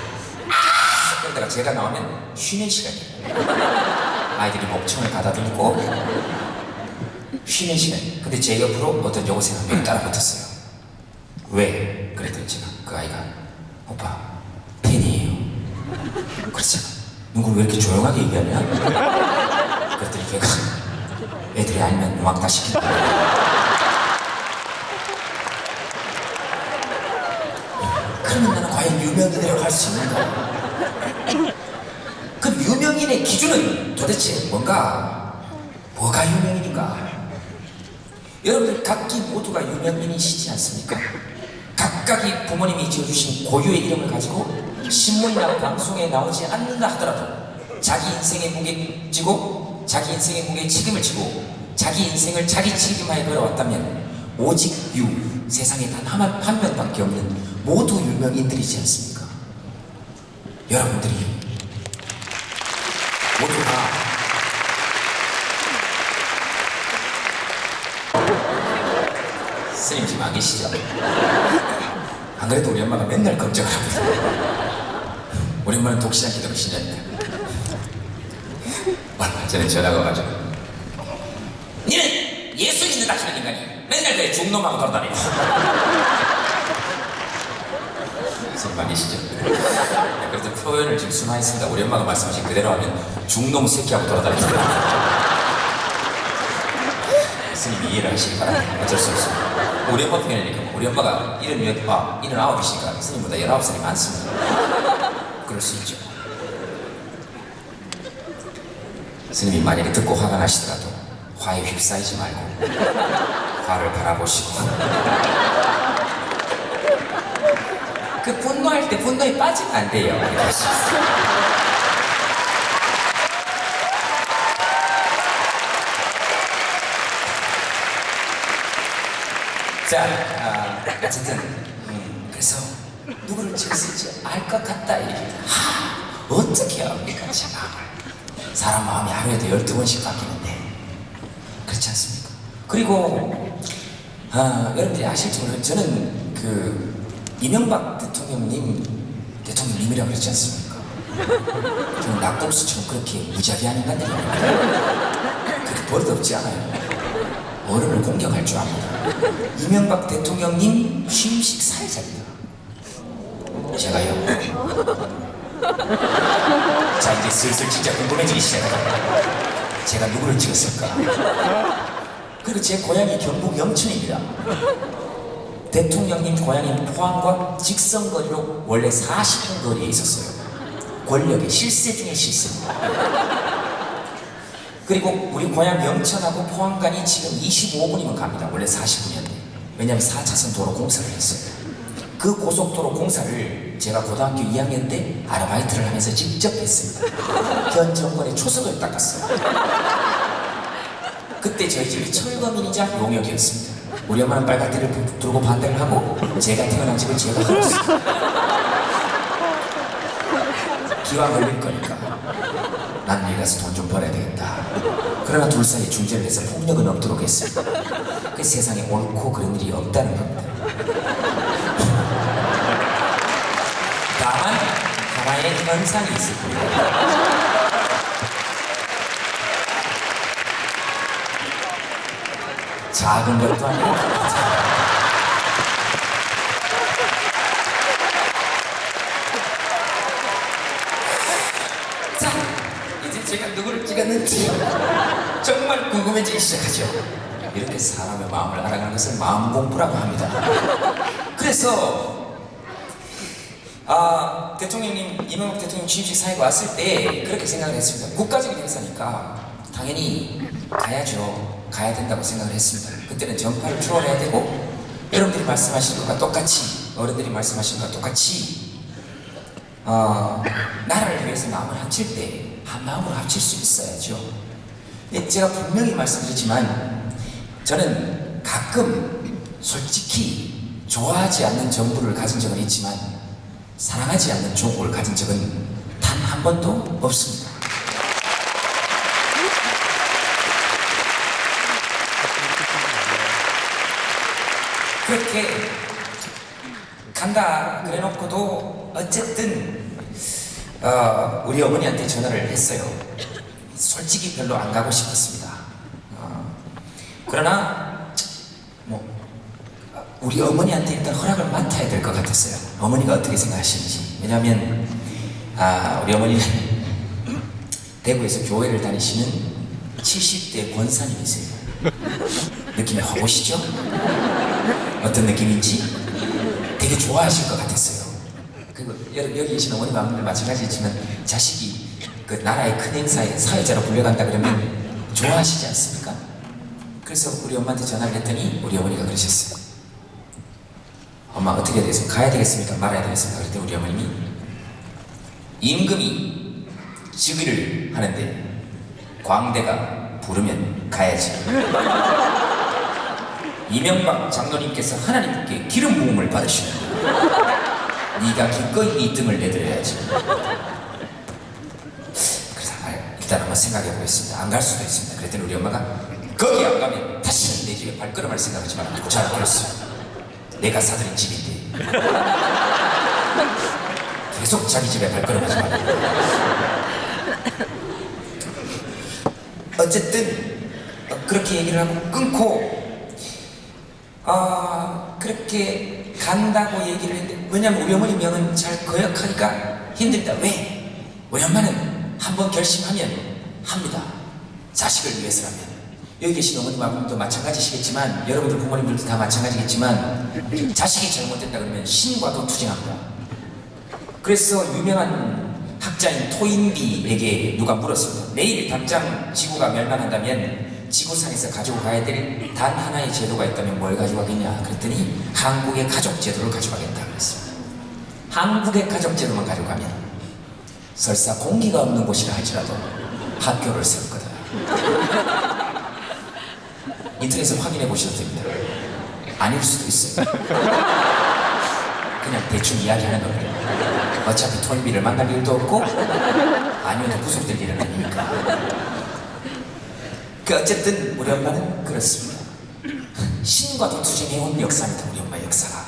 그러다가 제가 나오면 쉬는 시간이에요. 아이들이 목청을 가다듬고 쉬는 시간. 근데 제 옆으로 어떤 여고생 한 명이 따라 붙었어요. 왜? 그랬더니 제가 그 아이가 오빠 팬이에요. 그래서 누구 왜 이렇게 조용하게 얘기하냐? 그랬더니 걔가 애들이 알면 음악 다 시킨다. 그러면 나는 과연 유명인이라고 할 수 있는가? 그럼 유명인의 기준은 도대체 뭔가? 뭐가 유명인인가? 여러분들 각기 모두가 유명인이시지 않습니까? 각각이 부모님이 지어주신 고유의 이름을 가지고 신문이나 방송에 나오지 않는다 하더라도 자기 인생의 무게 지고 자기 인생의 무게에 책임을 지고 자기 인생을 자기 책임하에 걸어왔다면 오직 세상에 단 한 명밖에 없는 모두 유명인들이지 않습니까? 여러분들이 모두가 스님 지금 안 계시죠? 안 그래도 우리 엄마가 맨날 걱정을 하거든요. 우리 엄마는 독실한 기도를 신자니까 얼마 전에 전화가 와가지고 니는 예수 믿는다 하는 인간이 맨날 그래 중놈하고 돌아다니고 스님 안 계시죠? 그래서 표현을 지금 순화했습니다. 우리 엄마가 말씀하신 그대로 하면 중놈 새끼하고 돌아다닙니다. 스님이 이해를 하시기 바랍니다. 어쩔 수 없습니다. 우리 엄마 표현이니까 우리 엄마가 79이시니까 스님보다 19살이 많습니다. 그럴 수 있죠. 스님이 만약에 듣고 화가 나시더라도 화에 휩싸이지 말고 화를 바라보시고 그 분노할 때 분노에 빠지면 안 돼요. 이렇게 할 수 있어요. 자, 어쨌든 그래서 누구를 찍었을지 알 것 같다 이렇게. 어떻게 합니까 제 마음을. 사람 마음이 하루에도 12번씩 바뀌는데 그렇지 않습니까? 그리고 여러분들이 아실지 모르겠지만 저는 그 이명박 대통령님이라고 그러지 않습니까? 저는 낙곰수처럼 그렇게 무지하게 하는 건 아니에요. 그렇게 버릇없지 않아요. 어른을 공격할 줄 압니다. 이명박 대통령님 취임식 사회자입니다. 제가요. 자 이제 슬슬 진짜 궁금해지기 시작합니다. 제가 누구를 찍었을까? 그리고 제 고향이 경북 영천입니다. 대통령님 고향인 포항과 직선거리로 원래 40분 거리에 있었어요. 권력의 실세 중의 실세입니다. 그리고 우리 고향 영천하고 포항 간이 지금 25분이면 갑니다. 원래 40분이었는데. 왜냐하면 4차선 도로 공사를 했어요. 그 고속도로 공사를 제가 고등학교 2학년 때 아르바이트를 하면서 직접 했습니다. 현 정권의 초석을 닦았어요. 그때 저희 집이 철거민이자 용역이었습니다. 우리 엄마는 빨간띠를 들고 반대를 하고 제가 태어난 집을 제가 헐었어요. 기왕 걸릴 거니까 난 여기 가서 돈 좀 벌어야 되겠다. 그러나 둘 사이에 중재를 해서 폭력은 없도록 했습니다. 그 세상에 옳고 그런 일이 없다는 겁니다. 다만 하나의 현상이 있을 뿐이다. 작은 것도 아니고 자, 이제 제가 누구를 찍었는지 정말 궁금해지기 시작하죠. 이렇게 사람의 마음을 알아가는 것을 마음 공부라고 합니다. 그래서 대통령님, 이명박 대통령 취임식 사회가 왔을 때 그렇게 생각을 했습니다. 국가적인 행사니까 당연히 가야죠. 가야 된다고 생각을 했습니다. 그때는 전파를 추월해야 되고 여러분들이 말씀하신 것과 똑같이 어른들이 말씀하신 것과 똑같이 나라를 위해서 마음을 합칠 때 한 마음으로 합칠 수 있어야죠. 제가 분명히 말씀드렸지만 저는 가끔 솔직히 좋아하지 않는 정부를 가진 적은 있지만 사랑하지 않는 조국을 가진 적은 단 한 번도 없습니다. 그렇게 간다 그래놓고도 어쨌든 우리 어머니한테 전화를 했어요. 솔직히 별로 안 가고 싶었습니다. 그러나 뭐 우리 어머니한테 일단 허락을 맡아야 될 것 같았어요. 어머니가 어떻게 생각하시는지. 왜냐하면 우리 어머니는 대구에서 교회를 다니시는 70대 권사님이세요. 느낌이 확 오시죠? 어떤 느낌인지 되게 좋아하실 것 같았어요. 그리고 여기 계신 어머니 마음도 마찬가지지만 자식이 그 나라의 큰 행사에 사회자로 불려간다 그러면 좋아하시지 않습니까? 그래서 우리 엄마한테 전화를 했더니 우리 어머니가 그러셨어요. 엄마 어떻게 돼서 가야 되겠습니까? 말아야 되겠습니까? 그랬더니 우리 어머님이 임금이 즉위를 하는데 광대가 부르면 가야지. 이명박 장로님께서 하나님께 기름 부음을 받으시는 네가 기꺼이 이 등을 내드려야지. 그래서 일단 한번 생각해 보겠습니다. 안 갈 수도 있습니다. 그랬더니 우리 엄마가 거기 안 가면 다시는 내 집에 발걸음할 생각하지 말라고 잘 그랬어요. 내가 사들인 집인데 계속 자기 집에 발걸음하지 말라고. 어쨌든 그렇게 얘기를 하고 끊고 그렇게 간다고 얘기를 했는데 왜냐면 우리 어머니 명은 잘 거역하기가 힘들다. 왜? 우리 엄마는 한번 결심하면 합니다. 자식을 위해서라면. 여기 계신 어머님하고도 마찬가지시겠지만 여러분들 부모님들도 다 마찬가지겠지만 자식이 잘못됐다 그러면 신과도 투쟁합니다. 그래서 유명한 학자인 토인비에게 누가 물었습니다. 내일 당장 지구가 멸망한다면 지구상에서 가지고 가야 될 단 하나의 제도가 있다면 뭘 가지고 가겠냐 그랬더니 한국의 가족 제도를 가지고 가겠다 그랬습니다. 한국의 가족 제도만 가지고 가면 설사 공기가 없는 곳이라 할지라도 학교를 세울 거다. 인터넷에서 확인해 보셔도 됩니다. 아닐 수도 있어요. 그냥 대충 이야기하는 겁니다. 어차피 토인비를 만날 일도 없고 아니어도 구속될 일은 아니니까. 어쨌든 우리 엄마는 그렇습니다. 신과도 투쟁해온 역사입니다. 우리 엄마의 역사가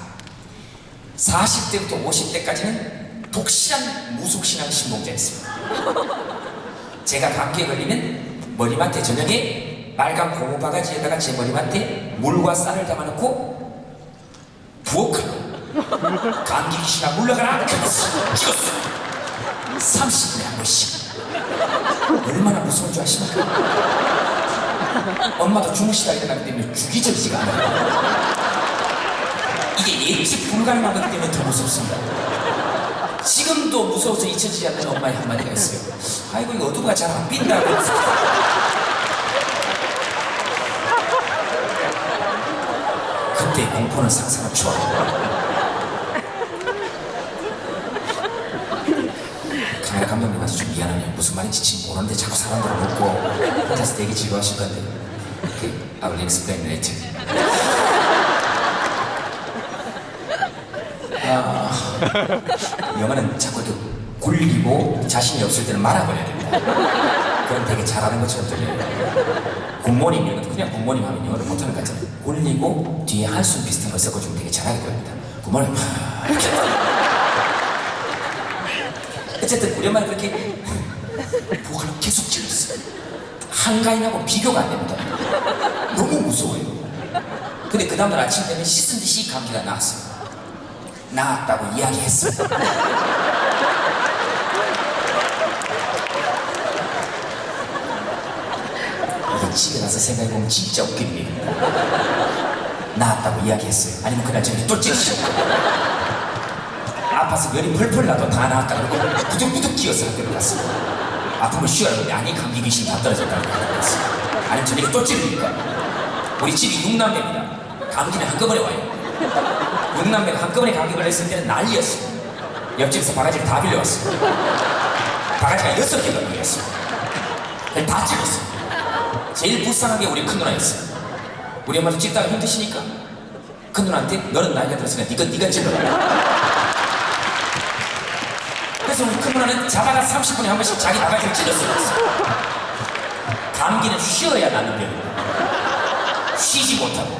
40대부터 50대까지는 독실한 무속신앙 신봉자였습니다. 제가 감기에 걸리면 머리맡에 저녁에 빨간 고무 바가지에다가 제 머리맡에 물과 쌀을 담아놓고 부엌으로 감기 귀신아 물러가라 찍었어. 30분에 한 번씩. 얼마나 무서운 줄 아십니까? 엄마도 주무시다 일어나기 때문에 주기적이지가 않아요. 이게 예측 불가능한 것 때문에 더 무섭습니다. 지금도 무서워서 잊혀지지 않는 엄마의 한마디가 있어요. 아이고 이거 어두가 잘 안 빈다. 그때 공포는 상상을 초월합니다. 카메라 감독님한테 좀 미안하네요. 무슨 말인지 지금 모르는데 자꾸 사람들을 묻고 혼자서 되게 지루하실 건데. I will explain later. 영어는 자꾸 이렇게 굴리고 자신이 없을 때는 말아버려야 됩니다. 그럼 되게 잘하는 것처럼 들려요. 굿모닝 이런 것도 그냥 굿모닝 하면 영어를 못하는 것 같잖아요. 굴리고 뒤에 한숨 비슷한 걸 섞어주면 되게 잘하게 됩니다. 굿모닝 어쨌든 우리 엄마는 그렇게 부엌을 계속 찔렀어요. 한가인하고 비교가 안 됩니다. 너무 무서워요. 근데 그 다음날 아침 되면 씻은 듯이 감기가 나왔어요. 나았다고 이야기했습니다. 이게 집에 가서 생각해보면 진짜 웃기는 얘기입니다. 나았다고 이야기했어요. 아니면 그날 저녁에 또 찌르셨어요. 아파서 열이 펄펄 나도 다 나았다 그러고 부득부득 기어서 학교를 갔습니다. 아프면 쉬어야 하는데 아니 감기 귀신이 다 떨어졌다고 그랬어요. 아니면 저녁에 또 찌르니까. 우리 집이 6남매입니다. 감기는 한꺼번에 와요. 6남매가 한꺼번에 감기 걸렸을 때는 난리였어요. 옆집에서 바가지를 다 빌려왔어요. 바가지가 6개가 걸렸어요. 다 찔렀어요. 제일 불쌍한 게 우리 큰 누나였어요. 우리 엄마도 찍다가 힘드시니까 큰 누나한테 너는 나이가 들었으니까 네가 찔러라. 그래서 우리 큰 누나는 자다가 30분에 한 번씩 자기 바가지를 찔렀어요. 감기는 쉬어야 나는 병이야. 쉬지 못하고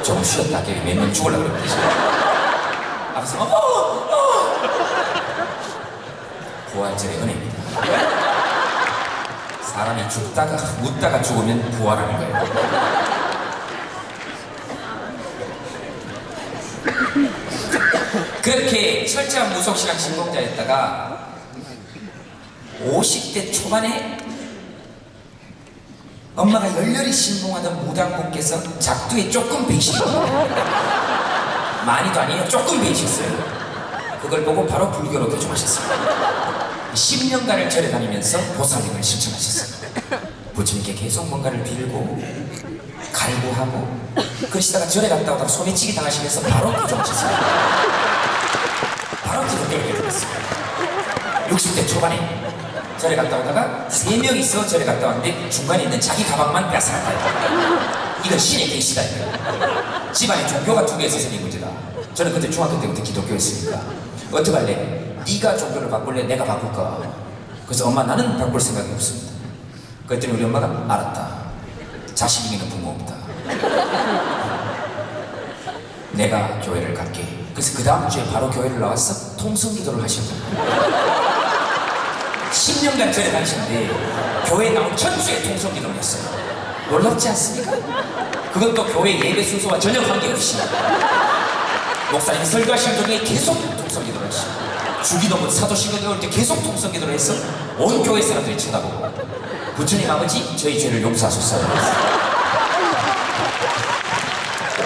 좀 쉬었다 몇 명 죽으려고 그랬지. 앞에서 부활절의 은혜입니다. 사람이 죽다가 웃다가 죽으면 부활하는 거예요. 그렇게 철저한 무속신앙 신봉자였다가 50대 초반에 엄마가 열렬히 신봉하던 무당분께서 작두에 조금 배시거든요. 많이도 아니에요. 조금 배셨어요. 그걸 보고 바로 불교로 교정하셨습니다. 10년간을 절에 다니면서 보살님을 실천하셨어요. 부처님께 계속 뭔가를 빌고 갈구하고 그러시다가 절에 갔다 오다가 소매치기 당하시면서 바로 교정하셨어요. 바로 기독교를 교정했어요. 60대 초반에 절에 갔다 오다가 3명이서 절에 갔다 왔는데 중간에 있는 자기 가방만 뺏어갔다. 이건 신의 계시다. 집안에 종교가 2개에서 생긴 문제다. 저는 그때 중학교 때부터 기독교였으니까 어떡할래? 네가 종교를 바꿀래? 내가 바꿀까? 그래서 엄마 나는 바꿀 생각이 없습니다. 그랬더니 우리 엄마가 알았다. 자식 이기는 부모 없다. 내가 교회를 갈게. 그래서 그 다음 주에 바로 교회를 나와서 통성기도를 하셨거든요. 10년간 절에 다니셨는데 교회에 나온 첫 주에 통성기도를 했어요. 놀랍지 않습니까? 그것도 교회 예배 순서와 전혀 관계없이 목사님이 설교하시는 중에 계속 통성기도를 하시고 주기도문 사도신경을 올 때 계속 통성기도를 해서 온 교회 사람들이 쳐다보고 부처님 아버지 저희 죄를 용서하소서.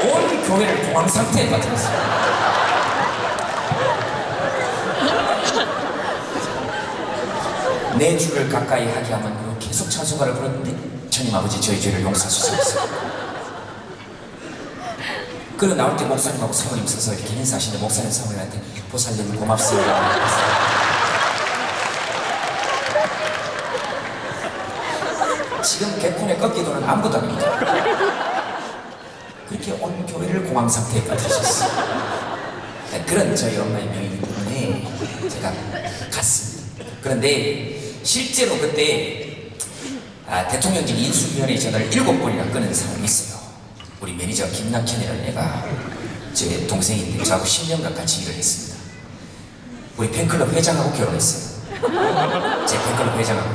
온 교회를 공황상태에 빠뜨렸어요. 내 주를 가까이 하게 하면 계속 찬송가를 부르는데 주님 아버지 저희 죄를 용서하소서 했어요. 그리고 나올 때 목사님하고 사모님 서서 이렇게 인사하시는데 목사님 사모님한테 보살님 고맙습니다. 지금 개콘의 꺾기도는 아무것도 아닙니다. 그렇게 온 교회를 공황 상태에 빠뜨리셨어요. 그런 저희 엄마의 명이기 때문에 제가 갔습니다. 그런데 실제로 그때 대통령직 인수위원회 전화를 7번이나 끊은 사람이 있어요. 우리 매니저 김낙현이라는 애가 제 동생인데 저하고 10년간 같이 일을 했습니다. 우리 팬클럽 회장하고 결혼했어요. 제 팬클럽 회장하고.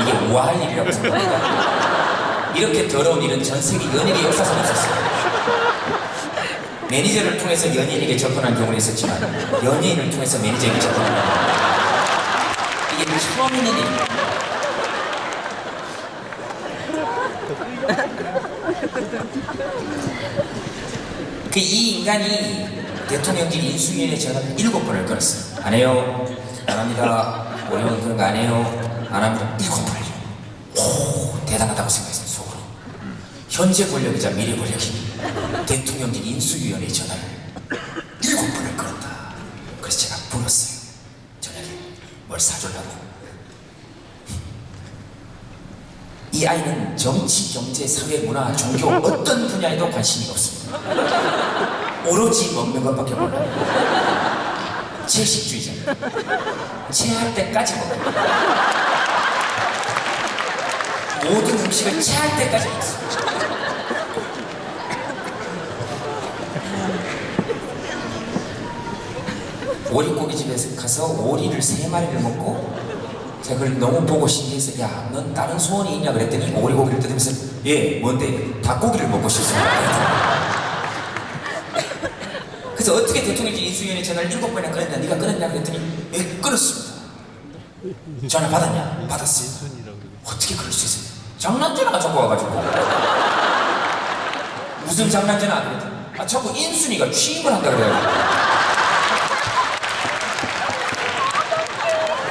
이게 우아할 일이라고 생각합니다. 이렇게 더러운 일은 전 세계 연예계 역사상에 없었어요. 매니저를 통해서 연예인에게 접근한 경우는 있었지만 연예인을 통해서 매니저에게 접근한 경우는 이게 처음 있는 일입니다. 이 인간이 대통령직 인수위원회 전화를 7번을 걸었어요. 안 해요. 안 합니다. 우리 형은 그런 거 안 해요. 안 합니다. 7번을요. 오, 대단하다고 생각했어요, 속으로. 현재 권력이자 미래 권력이 대통령직 인수위원회 전화를 7번을 걸었다. 그래서 제가 불렀어요. 저녁에 뭘 사주려고. 이 아이는 정치, 경제, 사회, 문화, 종교 어떤 분야에도 관심이 없습니다. 오로지 먹는 것밖에 몰라요. 채식주의자. 체할 때까지 먹어요. 모든 음식을 체할 때까지 먹어요. 오리고기집에 가서 오리를 3마리를 먹고 제가 그걸 너무 보고 신기해서 야, 넌 다른 소원이 있냐 그랬더니 오리고기를 뜯으면서 예, 뭔데? 닭고기를 먹고 싶습니다. 그래서 어떻게 대통령직 인수위원회 전화를 7번이나 끊었냐? 네가 끊었냐 그랬더니 예, 끊었습니다. 전화 받았냐? 받았어요. 어떻게 그럴 수 있어요? 장난전화가 자꾸 와가지고 무슨 장난전화 그랬더니 자꾸 인순이가 취임을 한다 그래요.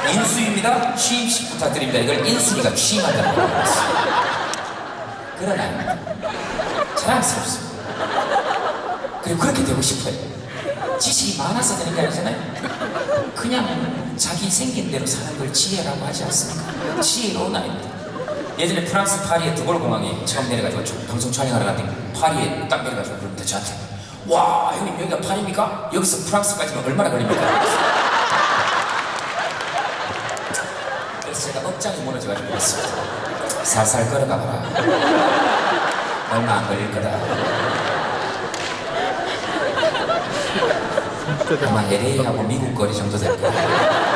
인수입니다. 취임식 부탁드립니다. 이걸 인순이가 취임한다는 거예요. 그런 아닙니다. 자랑스럽습니다. 그리고 그렇게 되고 싶어요. 지식이 많아서 되는 게 아니잖아요. 그냥 자기 생긴 대로 사는 걸 지혜라고 하지 않습니까? 지혜로운 아입니다. 예전에 프랑스 파리의 드골 공항에 처음 내려가지고 방송 촬영하러 갔는데 파리에 딱 내려가지고 그러는데 저한테 와 형님 여기가 파리입니까? 여기서 프랑스까지는 얼마나 걸립니까? 그래서 제가 억장이 무너져가지고 그랬습니다. 살살 걸어가 봐라. 얼마 안 걸릴 거다. 아마 LA하고 미국 거리 정도 될 거야.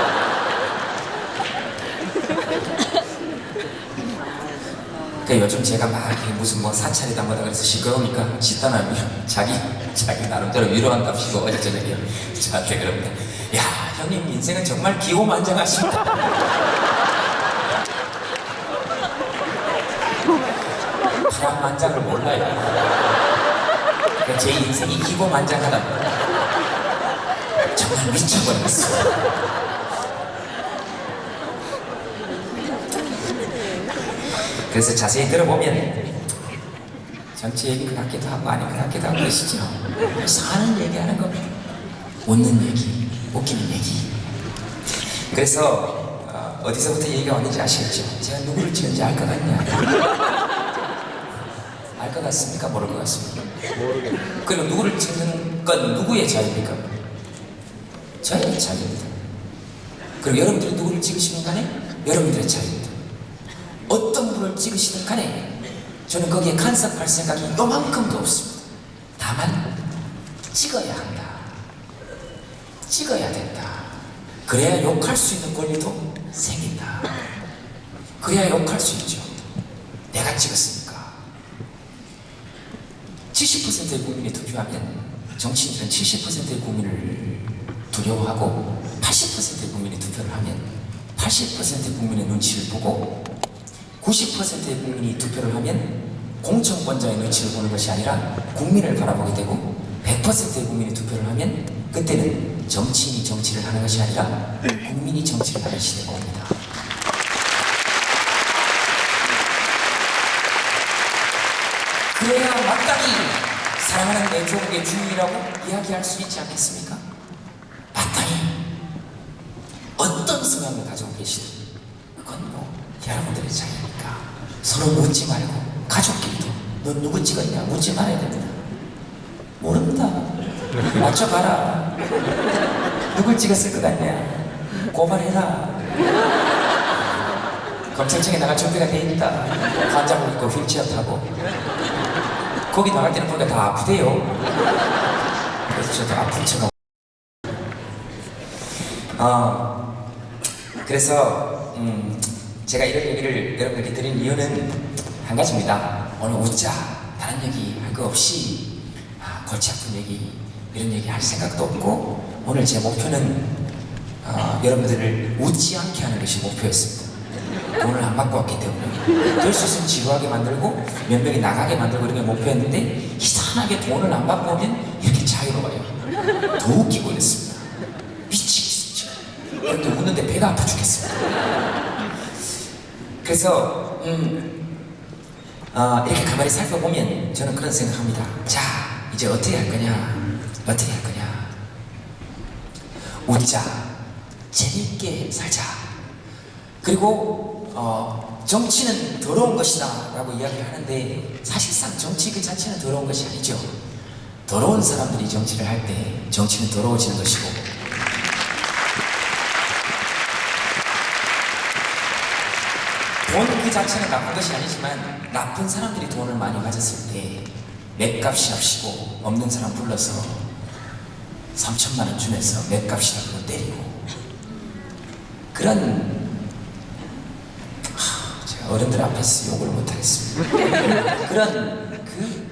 그 요즘 제가 막 무슨 뭐 사찰이다 뭐다 그래서 시끄러우니까 집단하면 자기 나름대로 위로한 값이고 어제 저녁에 저한테 그럽니다. 야 형님 인생은 정말 기고만장하십니다. 파란만장을 몰라요. 그러니까 제 인생이 기고만장하다고 정말 미쳐버렸어요. 그래서 자세히 들어보면 정치 얘기 그 같기도 하고 아닌 것 같기도 하고 그러시죠. 사는 얘기하는 겁니다. 웃는 얘기, 웃기는 얘기. 그래서 어디서부터 얘기가 왔는지 아시겠죠? 제가 누구를 찍은지 알 것 같냐? 알 것 같습니까? 모를 것 같습니까? 모르겠네. 그리고 누구를 찍는 건 누구의 자유입니까? 저의 자유입니다. 그리고 여러분들이 누구를 찍으시는 간에 여러분들의 자유입니다. 어떤 분을 찍으시든 간에 저는 거기에 간섭할 생각이 요만큼도 없습니다. 다만 찍어야 한다. 찍어야 된다. 그래야 욕할 수 있는 권리도 생긴다. 그래야 욕할 수 있죠. 내가 찍었으니까. 70%의 국민이 투표하면 정치인들은 70%의 국민을 두려워하고 80%의 국민이 투표를 하면 80%의 국민의 눈치를 보고 90%의 국민이 투표를 하면 공천권자의 눈치를 보는 것이 아니라 국민을 바라보게 되고 100%의 국민이 투표를 하면 그때는 정치인이 정치를 하는 것이 아니라 국민이 정치를 하는 시대가 옵니다. 그래야 마땅히 사랑하는 내 조국의 주인이라고 이야기할 수 있지 않겠습니까? 마땅히 어떤 성향을 가지고 계시든 그건 뭐 여러분들의 자유니까 서로 묻지 말고 가족끼리도 너 누구 찍었냐 묻지 말아야 됩니다. 모릅니다. 맞춰봐라. 누굴 찍었을 것 같냐 고발해라. 검찰청에 나갈 준비가 돼 있다. 환자복 입고 휠체어 타고 거기 나갈 때는 보니까 다 아프대요. 그래서 저도 아픈 척하고 그래서 제가 이런 얘기를 여러분들께 드린 이유는 한 가지입니다. 오늘 웃자 다른 얘기 할 거 없이 골치 아픈 얘기 이런 얘기 할 생각도 없고 오늘 제 목표는 여러분들을 웃지 않게 하는 것이 목표였습니다. 돈을 안 받고 왔기 때문에 될 수 있으면 지루하게 만들고 몇 명이 나가게 만들고 이런 게 목표였는데 이상하게 돈을 안 받고 오면 이렇게 자유로워요. 더 웃기고 이랬습니다. 미치겠어 지금. 이렇게 웃는데 배가 아파 죽겠습니다. 그래서 이렇게 가만히 살펴보면 저는 그런 생각합니다. 자 이제 어떻게 할 거냐 어떻게 할 거냐 웃자 재밌게 살자 그리고 정치는 더러운 것이다 라고 이야기하는데 사실상 정치 그 자체는 더러운 것이 아니죠. 더러운 사람들이 정치를 할 때 정치는 더러워지는 것이고 돈 그 자체는 나쁜 것이 아니지만 나쁜 사람들이 돈을 많이 가졌을 때 맷값이 합시고 없는 사람 불러서 3천만 원 주면서 맷값이라고 때리고 그런 제가 어른들 앞에서 욕을 못하겠습니다. 그런 그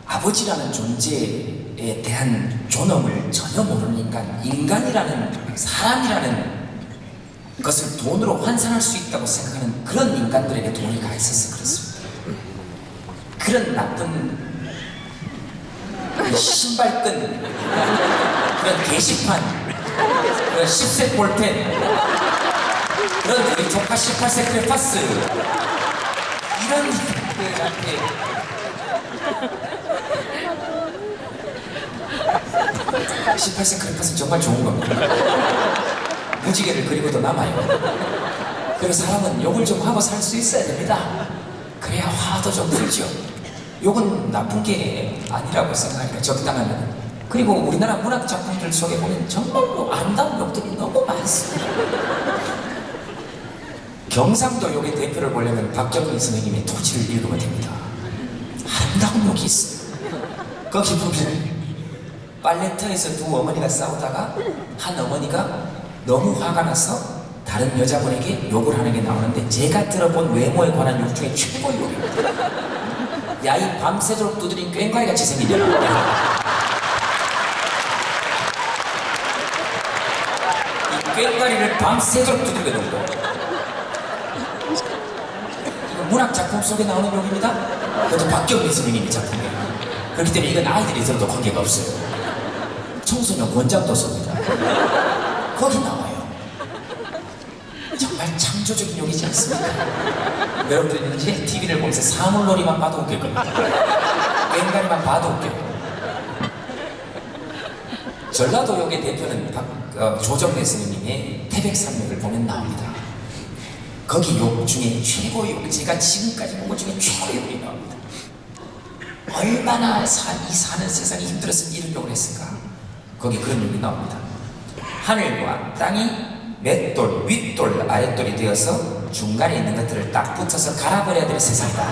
아버지라는 존재에 대한 존엄을 전혀 모르는 인간이라는 사람이라는 것을 돈으로 환산할 수 있다고 생각하는 그런 인간들에게 돈이 가 있어서 그렇습니다. 그런 나쁜 신발끈, 그런 게시판, 그런 10세 볼펜, 그런 우리 조카 18세 크레파스 이런 분들한테 18세 크레파스는 정말 좋은 겁니다. 무지개를 그리고도 남아요. 그래서 사람은 욕을 좀 하고 살 수 있어야 됩니다. 그래야 화도 좀 풀죠. 욕은 나쁜 게 아니라고 생각하니까 적당하면. 그리고 우리나라 문학 작품들 속에 보면 정말로 아름다운 욕들이 너무 많습니다. 경상도 욕의 대표를 보려면 박정희 선생님의 토지를 읽으면 됩니다. 아름다운 욕이 있어요. 거기 보면 빨래터에서 두 어머니가 싸우다가 한 어머니가 너무 화가 나서 다른 여자분에게 욕을 하는 게 나오는데 제가 들어본 외모에 관한 욕 중에 최고의 욕입니다. 야, 이 밤새도록 두드린 꽹과리같이 생기잖아. 이 꽹과리를 밤새도록 두들겨 놓은 거예요. 이거 문학 작품 속에 나오는 욕입니다. 그것도 박경리 선생님의 작품이에요. 그렇기 때문에 이건 아이들이 들어도 관계가 없어요. 청소년 권장도서입니다. 거기 나와요. 정말 창조적인 욕이지 않습니까? 여러분들이 이제 TV를 보면서 사물놀이만 봐도 웃길 겁니다. 꽹과리만 봐도 웃겨요. 전라도 욕의 대표는 조정래 선생님의 태백산맥을 보면 나옵니다. 거기 욕 중에 최고의 욕, 제가 지금까지 본 것 중에 최고의 욕이 나옵니다. 얼마나 이 사는 세상이 힘들었으면 이런 욕을 했을까? 거기 그런 욕이 나옵니다. 하늘과 땅이 맷돌, 윗돌, 아랫돌이 되어서 중간에 있는 것들을 딱 붙여서 갈아버려야 될 세상이다.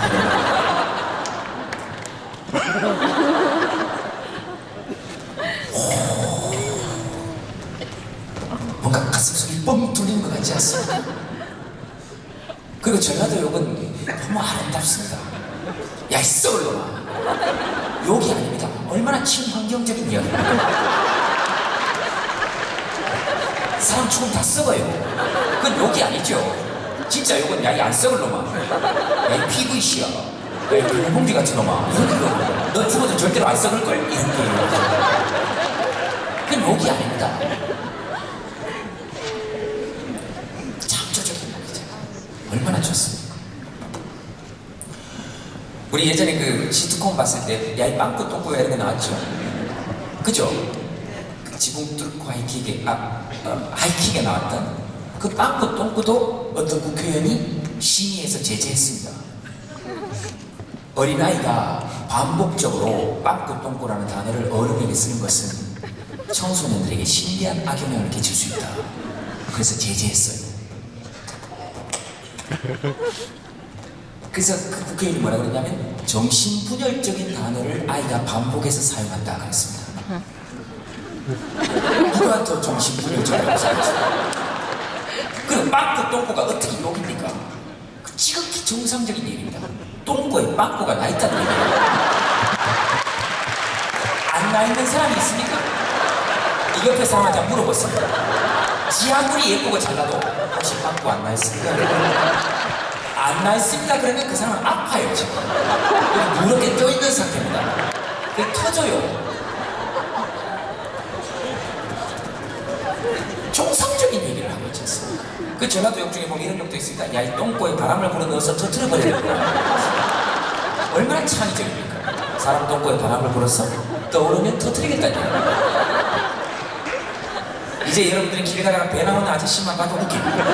뭔가 가슴속이 뻥 뚫리는 것 같지 않습니까? 그리고 전라도 욕은 너무 아름답습니다. 야, 이 썩을 놈아. 욕이 아닙니다. 얼마나 친환경적인 이야기입니까? 사람 죽으면 다 썩어요. 그건 욕이 아니죠. 진짜 욕은 야, 이 안 썩을 놈아. 야, 이 PVC야. 야, 이 비닐봉지 같은 놈아. 이런 거. 너 죽어도 절대로 안 썩을걸? 이런 거. 그건 욕이 아닙니다. 창조적인 욕이죠. 얼마나 좋습니까? 우리 예전에 그 시트콤 봤을 때 야, 이 빵꾸 똥꾸야 이런 거 나왔죠. 그죠? 지붕 뚫고 하이킥에 나왔던 그 빵꾸 똥꾸도 어떤 국회의원이 심의해서 제재했습니다. 어린아이가 반복적으로 빵꾸 똥꾸라는 단어를 어른에게 쓰는 것은 청소년들에게 신비한 악영향을 끼칠 수 있다. 그래서 제재했어요. 그래서 그 국회의원이 뭐라 그랬냐면 정신분열적인 단어를 아이가 반복해서 사용한다 그랬습니다. 누가 더 정신분열적이라고 생각했어요? 그럼 빵꾸 똥꾸가 어떻게 욕입니까? 그 지극히 정상적인 얘기입니다. 똥꾸에 빵꾸가 나 있다는 얘기예요. 안 나 있는 사람이 있습니까? 이 옆에 사람한테 물어봤습니다. 지 아무리 예쁘고 잘나도 혹시 빵꾸 안 나 있습니까? 안 나 있습니다. 그러면 그 사람은 아파요 지금. 여기 누렇게 껴있는 상태입니다. 그게 터져요. 정상적인 얘기를 하고 있지 않습니까? 그 전라도 욕 중에 보면 이런 욕도 있습니다. 야, 이 똥꼬에 바람을 불어넣어서 터뜨려버려야 된다. 얼마나 창의적입니까? 사람 똥꼬에 바람을 불어서 떠오르면 터뜨리겠다는 얘기입니다. 이제 여러분들이 길 가다가 배 나오는 아저씨만 봐도 웃깁니다.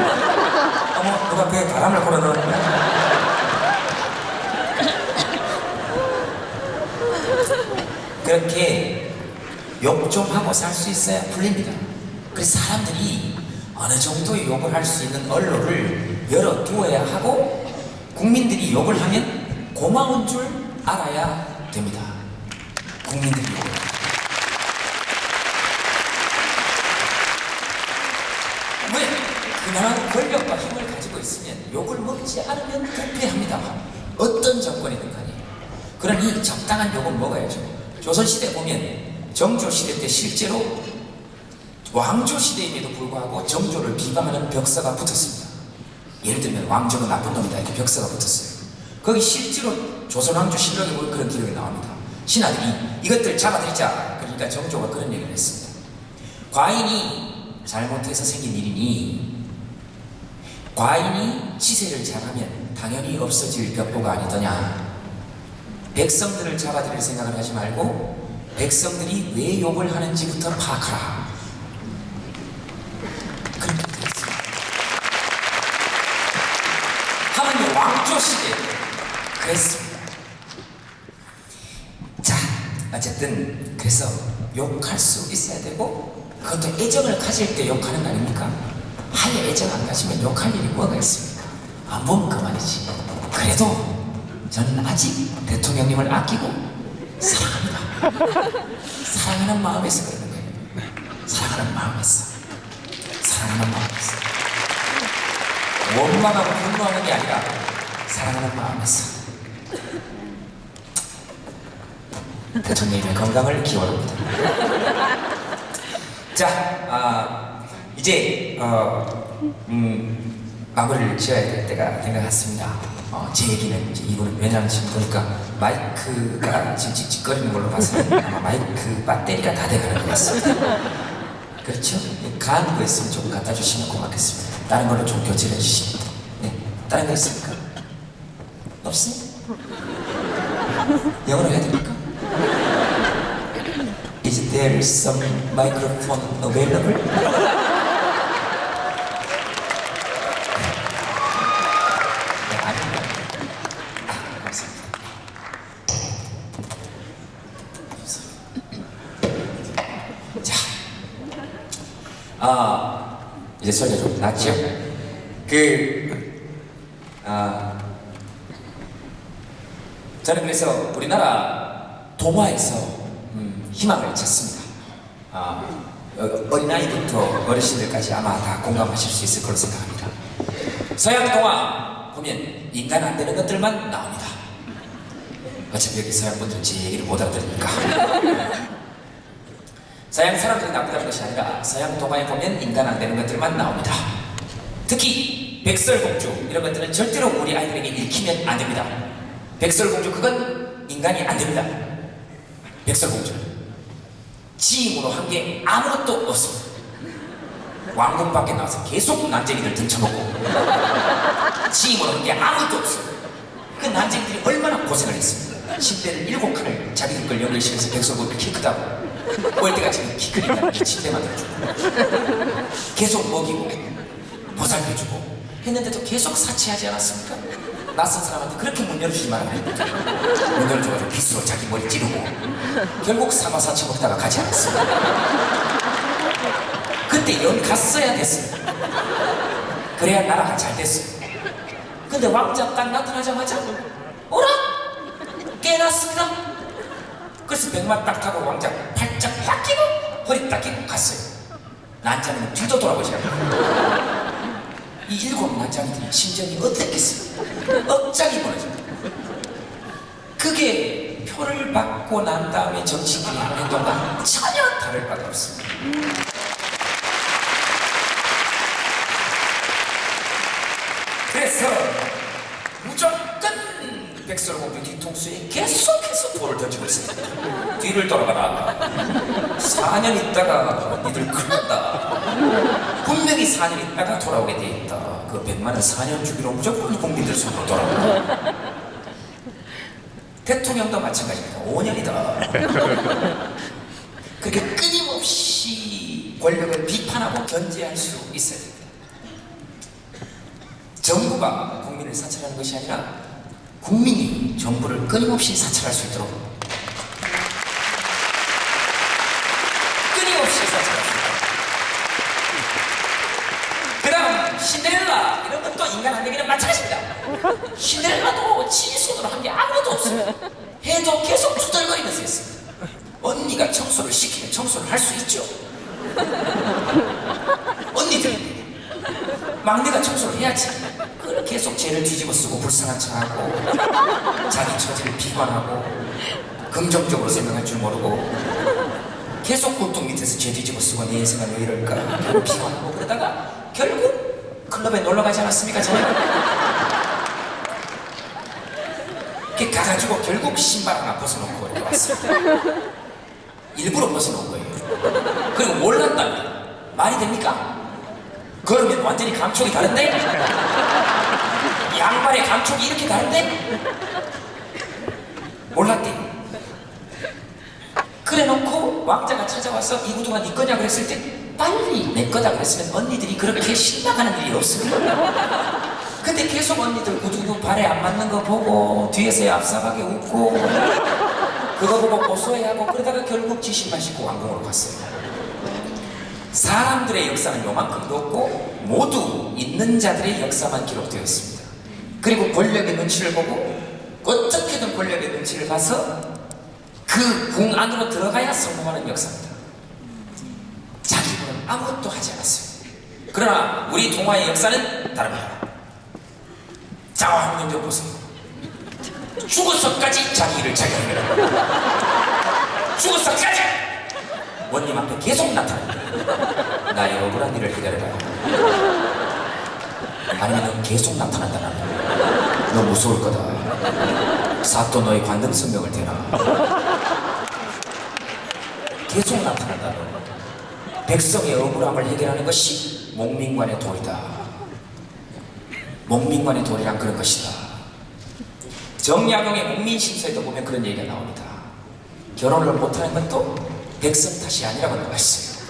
어머, 누가 배에 바람을 불어넣었네. 그렇게 욕 좀 하고 살 수 있어야 풀립니다. 그래서 사람들이 어느 정도의 욕을 할 수 있는 언로를 열어두어야 하고 국민들이 욕을 하면 고마운 줄 알아야 됩니다. 국민들이 욕을. 왜? 그만한 권력과 힘을 가지고 있으면 욕을 먹지 않으면 부패합니다. 어떤 정권이든 간에. 그러니 적당한 욕은 먹어야죠. 조선시대 보면 정조시대 때 실제로 왕조시대임에도 불구하고 정조를 비방하는 벽사가 붙었습니다. 예를 들면 왕조가 나쁜 놈이다 이렇게 벽사가 붙었어요. 거기 실제로 조선왕조실록에 보면 그런 기록이 나옵니다. 신하들이 이것들 잡아들이자. 그러니까 정조가 그런 얘기를 했습니다. 과인이 잘못해서 생긴 일이니 과인이 치세를 잘하면 당연히 없어질 벽보가 아니더냐. 백성들을 잡아들일 생각을 하지 말고 백성들이 왜 욕을 하는지부터 파악하라. 그렇게 되었습니다. 하물며 왕조 시대 그랬습니다. 자, 어쨌든 그래서 욕할 수 있어야 되고 그것도 애정을 가질 때 욕하는 거 아닙니까? 할 애정 안 가지면 욕할 일이 뭐가 있습니까? 안 보면 그만이지. 그래도 저는 아직 대통령님을 아끼고 사랑합니다. 사랑하는 마음에서 그러는 거예요. 사랑하는 마음에서. 사랑하는 마음에서. 원망하고 분노하는 게 아니라 사랑하는 마음에서. 대통령님의 건강을 기원합니다. 자, 이제 마무리를 지어야 될 때가 된 것 같습니다. 제 얘기는 이제 이분은 왜냐하면 지금 보니까 마이크가 지금 찍찍거리는 걸로 봐서는 아마 마이크 배터리가 다 돼가는 것 같습니다. 그렇죠? 가한 거 있으면 좀 갖다 주시면 고맙겠습니다. 다른 걸로 좀 교체를 해주시면. 네, 다른 거 있습니까? 없습니까? 영어로 해야 됩니까? Is there some microphone available? 네, 아닙니다. 감사합니다. 자, 이제 소리가 좀 났죠? 저는 그래서 우리나라 동화에서 희망을 찾습니다. 어린아이부터 어르신들까지 아마 다 공감하실 수 있을 거로 생각합니다. 서양 동화 보면 인간 안 되는 것들만 나옵니다. 어차피 여기 서양 분들은 제 얘기를 못 알아들으니까. 서양 사람들이 나쁘다는 것이 아니라 서양 동화에 보면 인간 안 되는 것들만 나옵니다. 특히 백설공주 이런 것들은 절대로 우리 아이들에게 읽히면 안 됩니다. 백설공주 그건 인간이 안 됩니다. 백설공주는 지임으로 한 게 아무것도 없습니다. 왕궁 밖에 나와서 계속 난쟁이들 등쳐먹고 지임으로 한 게 아무것도 없어요. 그 난쟁이들이 얼마나 고생을 했습니까? 침대를 7칸을 자기들 걸 연결시켜서 백설공주를 키 크다고 올 때가 지금 키 크니까 침대 만들어주고 계속 먹이고 보살펴주고 했는데도 계속 사치하지 않았습니까? 낯선 사람한테 그렇게 문 열어주지 말아야 됩니다. 문 열어줘가지고 빗으로 자기 머리 찌르고 결국 사마사치 먹다가 가지 않았습니다. 그때 연 갔어야 됐어요. 그래야 나라가 잘 됐어요. 근데 왕자 딱 나타나자마자 어라? 깨났습니다. 그래서 백마 딱 타고 왕자 팔짝 확 끼고 허리 딱 끼고 갔어요. 난장이는 뒤도 돌아보지 않고 이 7 난장이들의 심정이 어땠겠어요? 억장이 무너집니다. 그게 표를 받고 난 다음에 정치인이 하는 행동과 전혀 다를 바가 없습니다. 그래서 무조건 백설공주 뒤통수에 계속해서 돌을 던지고 있습니다. 뒤를 돌아가라. 4년 있다가 니들 큰일 났다. 분명히 4년 있다가 돌아오게 돼 있다. 그 100만원 4년 주기로 무조건 국민들 손으로 돌아온다. 대통령도 마찬가지입니다. 5년이다. 그렇게 끊임없이 권력을 비판하고 견제할 수 있어야 됩니다. 정부가 국민을 사찰하는 것이 아니라 국민이 정부를 끊임없이 사찰할 수 있도록 끊임없이 사찰할 수 있도록 그 다음 신데렐라 이런 것도 인간 안 되기는 마찬가지입니다. 신데렐라도 지 손으로 한 게 아무것도 없어요. 해도 계속 투덜거리면서 했습니다. 언니가 청소를 시키면 청소를 할 수 있죠. 언니들이 막내가 청소를 해야지. 그걸 계속 죄를 뒤집어 쓰고 불쌍한 척하고 자기 처지를 비관하고 긍정적으로 생각할 줄 모르고 계속 굴뚝 밑에서 죄 뒤집어 쓰고 내 인생은 왜 이럴까 비관하고 그러다가 결국 클럽에 놀러 가지 않았습니까? 이렇게 가가지고 결국 신발 하나 벗어놓고 이렇게 왔습니다. 일부러 벗어놓은 거예요. 그리고 몰랐답니다. 말이 됩니까? 그러면 완전히 감촉이 다른데? 양말의 감촉이 이렇게 다른데? 몰랐대. 그래놓고 왕자가 찾아와서 이 구두가 네 거냐 그랬을 때 빨리 내 거다 그랬으면 언니들이 그렇게 실망하는 일이 없습니다. 근데 계속 언니들 구두 발에 안 맞는 거 보고 뒤에서 얍삽하게 웃고 그거 보고 고소해하고 그러다가 결국 지신만 신고 왕궁으로 갔어요. 사람들의 역사는 요만큼도 없고 모두 있는 자들의 역사만 기록되어 있습니다. 그리고 권력의 눈치를 보고 어떻게든 권력의 눈치를 봐서 그 궁 안으로 들어가야 성공하는 역사입니다. 자기는 아무것도 하지 않았어요. 그러나 우리 동화의 역사는 다릅니다. 자, 한번 좀 보세요. 죽어서까지 자기 일을 자기가 해결합니다. 죽어서까지! 원님 앞에 계속 나타납니다. 나의 억울한 일을 해결해라. 아니면 넌 계속 나타난다. 너 무서울 거다. 사또 너의 관등 성명을 대라. 계속 나타난다. 백성의 억울함을 해결하는 것이 목민관의 도리다. 목민관의 도리란 그런 것이다. 정약용의 목민심서에도 보면 그런 얘기가 나옵니다. 결혼을 못하는 것도 백성 탓이 아니라고 나와있어요.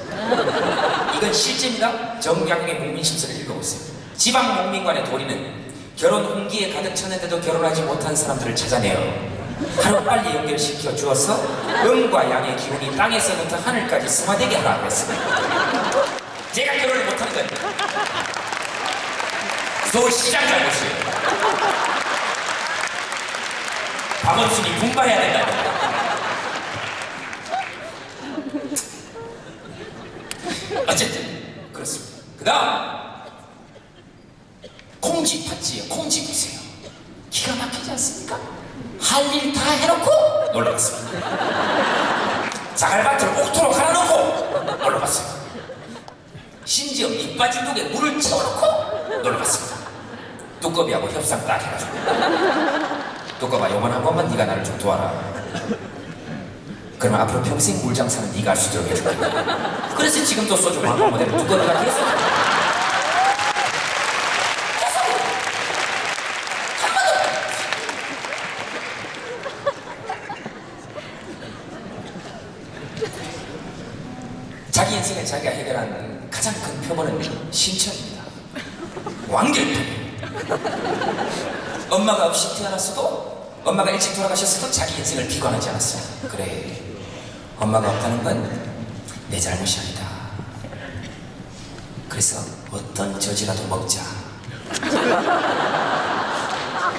이건 실제입니다. 정약용의 목민심서를 읽어보세요. 지방 목민관의 도리는 결혼 홍기에 가득 찼는데도 결혼하지 못한 사람들을 찾아내어 하루빨리 연결시켜 주어서 음과 양의 기운이 땅에서부터 하늘까지 승화되게 하라고 했습니다. 제가 결혼을 못하는 거예요. 소 시장 잘못이에요. 박원순이 분발해야 된다. 어쨌든 그렇습니다. 그 다음 콩쥐 팥쥐요. 콩쥐 보세요. 기가 막히지 않습니까? 할 일 다 해놓고 놀러갔습니다. 자갈밭을 옥토로 갈아놓고 놀러갔어요. 심지어 밑 빠진 독에 물을 채워놓고 놀러갔습니다. 뚜꺼비하고 협상 딱 해가지고 뚜꺼봐, 요번 한 번만 네가 나를 좀 도와라. 그러면 앞으로 평생 물장사는 네가 할 수 있도록 해줄게. 그래서 지금도 소주 광고 모델 뚜꺼비가 계속 자기 인생을 자기가 해결한 가장 큰 표본은 신천입니다. 완결판. 엄마가 없이 태어났어도, 엄마가 일찍 돌아가셨어도 자기 인생을 비관하지 않았어요. 그래, 엄마가 없다는 건 내 잘못이 아니다. 그래서 어떤 젖이라도 먹자.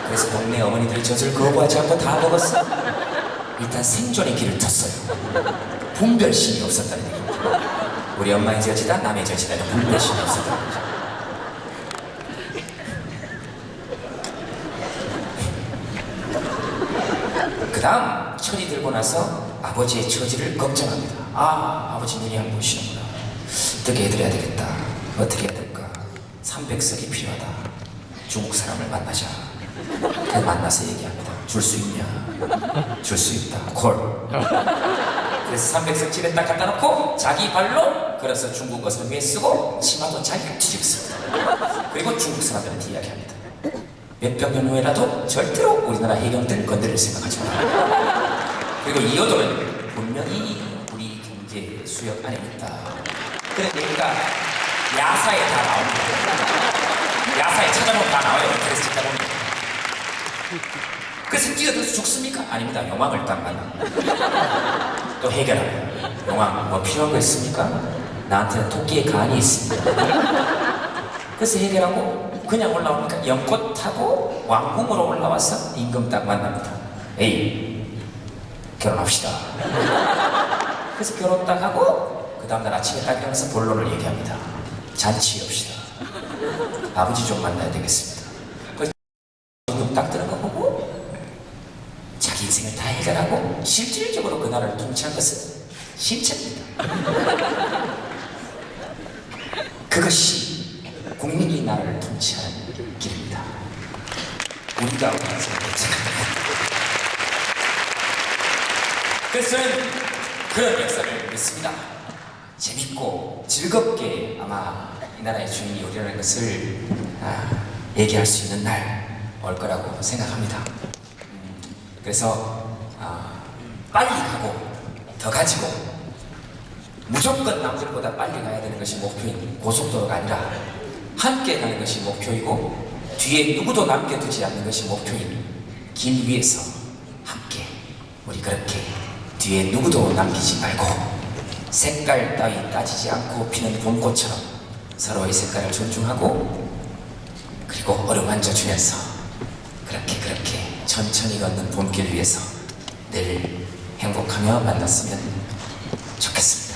그래서 동네 어머니들이 젖을 거부하지 않고 다 먹었어. 일단 생존의 길을 텄어요. 분별심이 없었다는 얘기입니다. 우리 엄마의 젖이다, 남의 젖이다, 이런 분별심이 없었다는 거죠. 그 다음 철이 들고 나서 아버지의 처지를 걱정합니다. 아, 아버지 눈이 안 보시는구나. 어떻게 해드려야 되겠다. 어떻게 해야 될까. 300석이 필요하다. 중국 사람을 만나자. 그 만나서 얘기합니다. 줄 수 있냐? 줄 수 있다. 콜. 그래서 300석 집에 딱 갖다 놓고 자기 발로 걸어서 중국어 설명에 쓰고 치마도 자기가 뒤집습니다. 그리고 중국 사람들한테 이야기합니다. 몇백 년 후에라도 절대로 우리나라 해경들 건드릴 생각하지 마라. 그리고 이 여도는 분명히 우리 경제 수역 안에 있다. 그런 얘기가 야사에 다 나옵니다. 야사에 찾아보면 다 나와요. 그래서 찾아보면. 그래서 뛰어들어서 죽습니까? 아닙니다. 용왕을 딱 만나. 또 해결합니다. 용왕, 뭐 필요한 거 있습니까? 나한테는 토끼의 간이 있습니다. 그래서 해결하고 그냥 올라오니까 연꽃 타고 왕궁으로 올라와서 임금 딱 만납니다. 에이, 결혼합시다. 그래서 결혼 딱 하고 그 다음날 아침에 딱 일어나서 본론을 얘기합니다. 잔치합시다. 아버지 좀 만나야 되겠습니다. 그래서 임금 딱 들어가 보고 자기 인생을 다 해결하고 실질적으로 그 나라를 통치한 것은 신체입니다. 그것이 국민이 나라를 통치하는 길입니다. 우리가 우리 인생을 괜찮습니다. 그래서 저는 그런 역사를 믿습니다. 재밌고 즐겁게 아마 이 나라의 주인이 우리라는 것을 얘기할 수 있는 날 올 거라고 생각합니다. 그래서 빨리 가고 더 더 가지고 무조건 남들보다 빨리 가야 되는 것이 목표인 고속도로가 아니라 함께 가는 것이 목표이고 뒤에 누구도 남겨두지 않는 것이 목표인 길 위에서 함께 우리 그렇게 뒤에 누구도 남기지 말고 색깔 따위 따지지 않고 피는 봄꽃처럼 서로의 색깔을 존중하고 그리고 어루만져 주면서 그렇게 천천히 걷는 봄길 위에서 늘 행복하며 만났으면 좋겠습니다.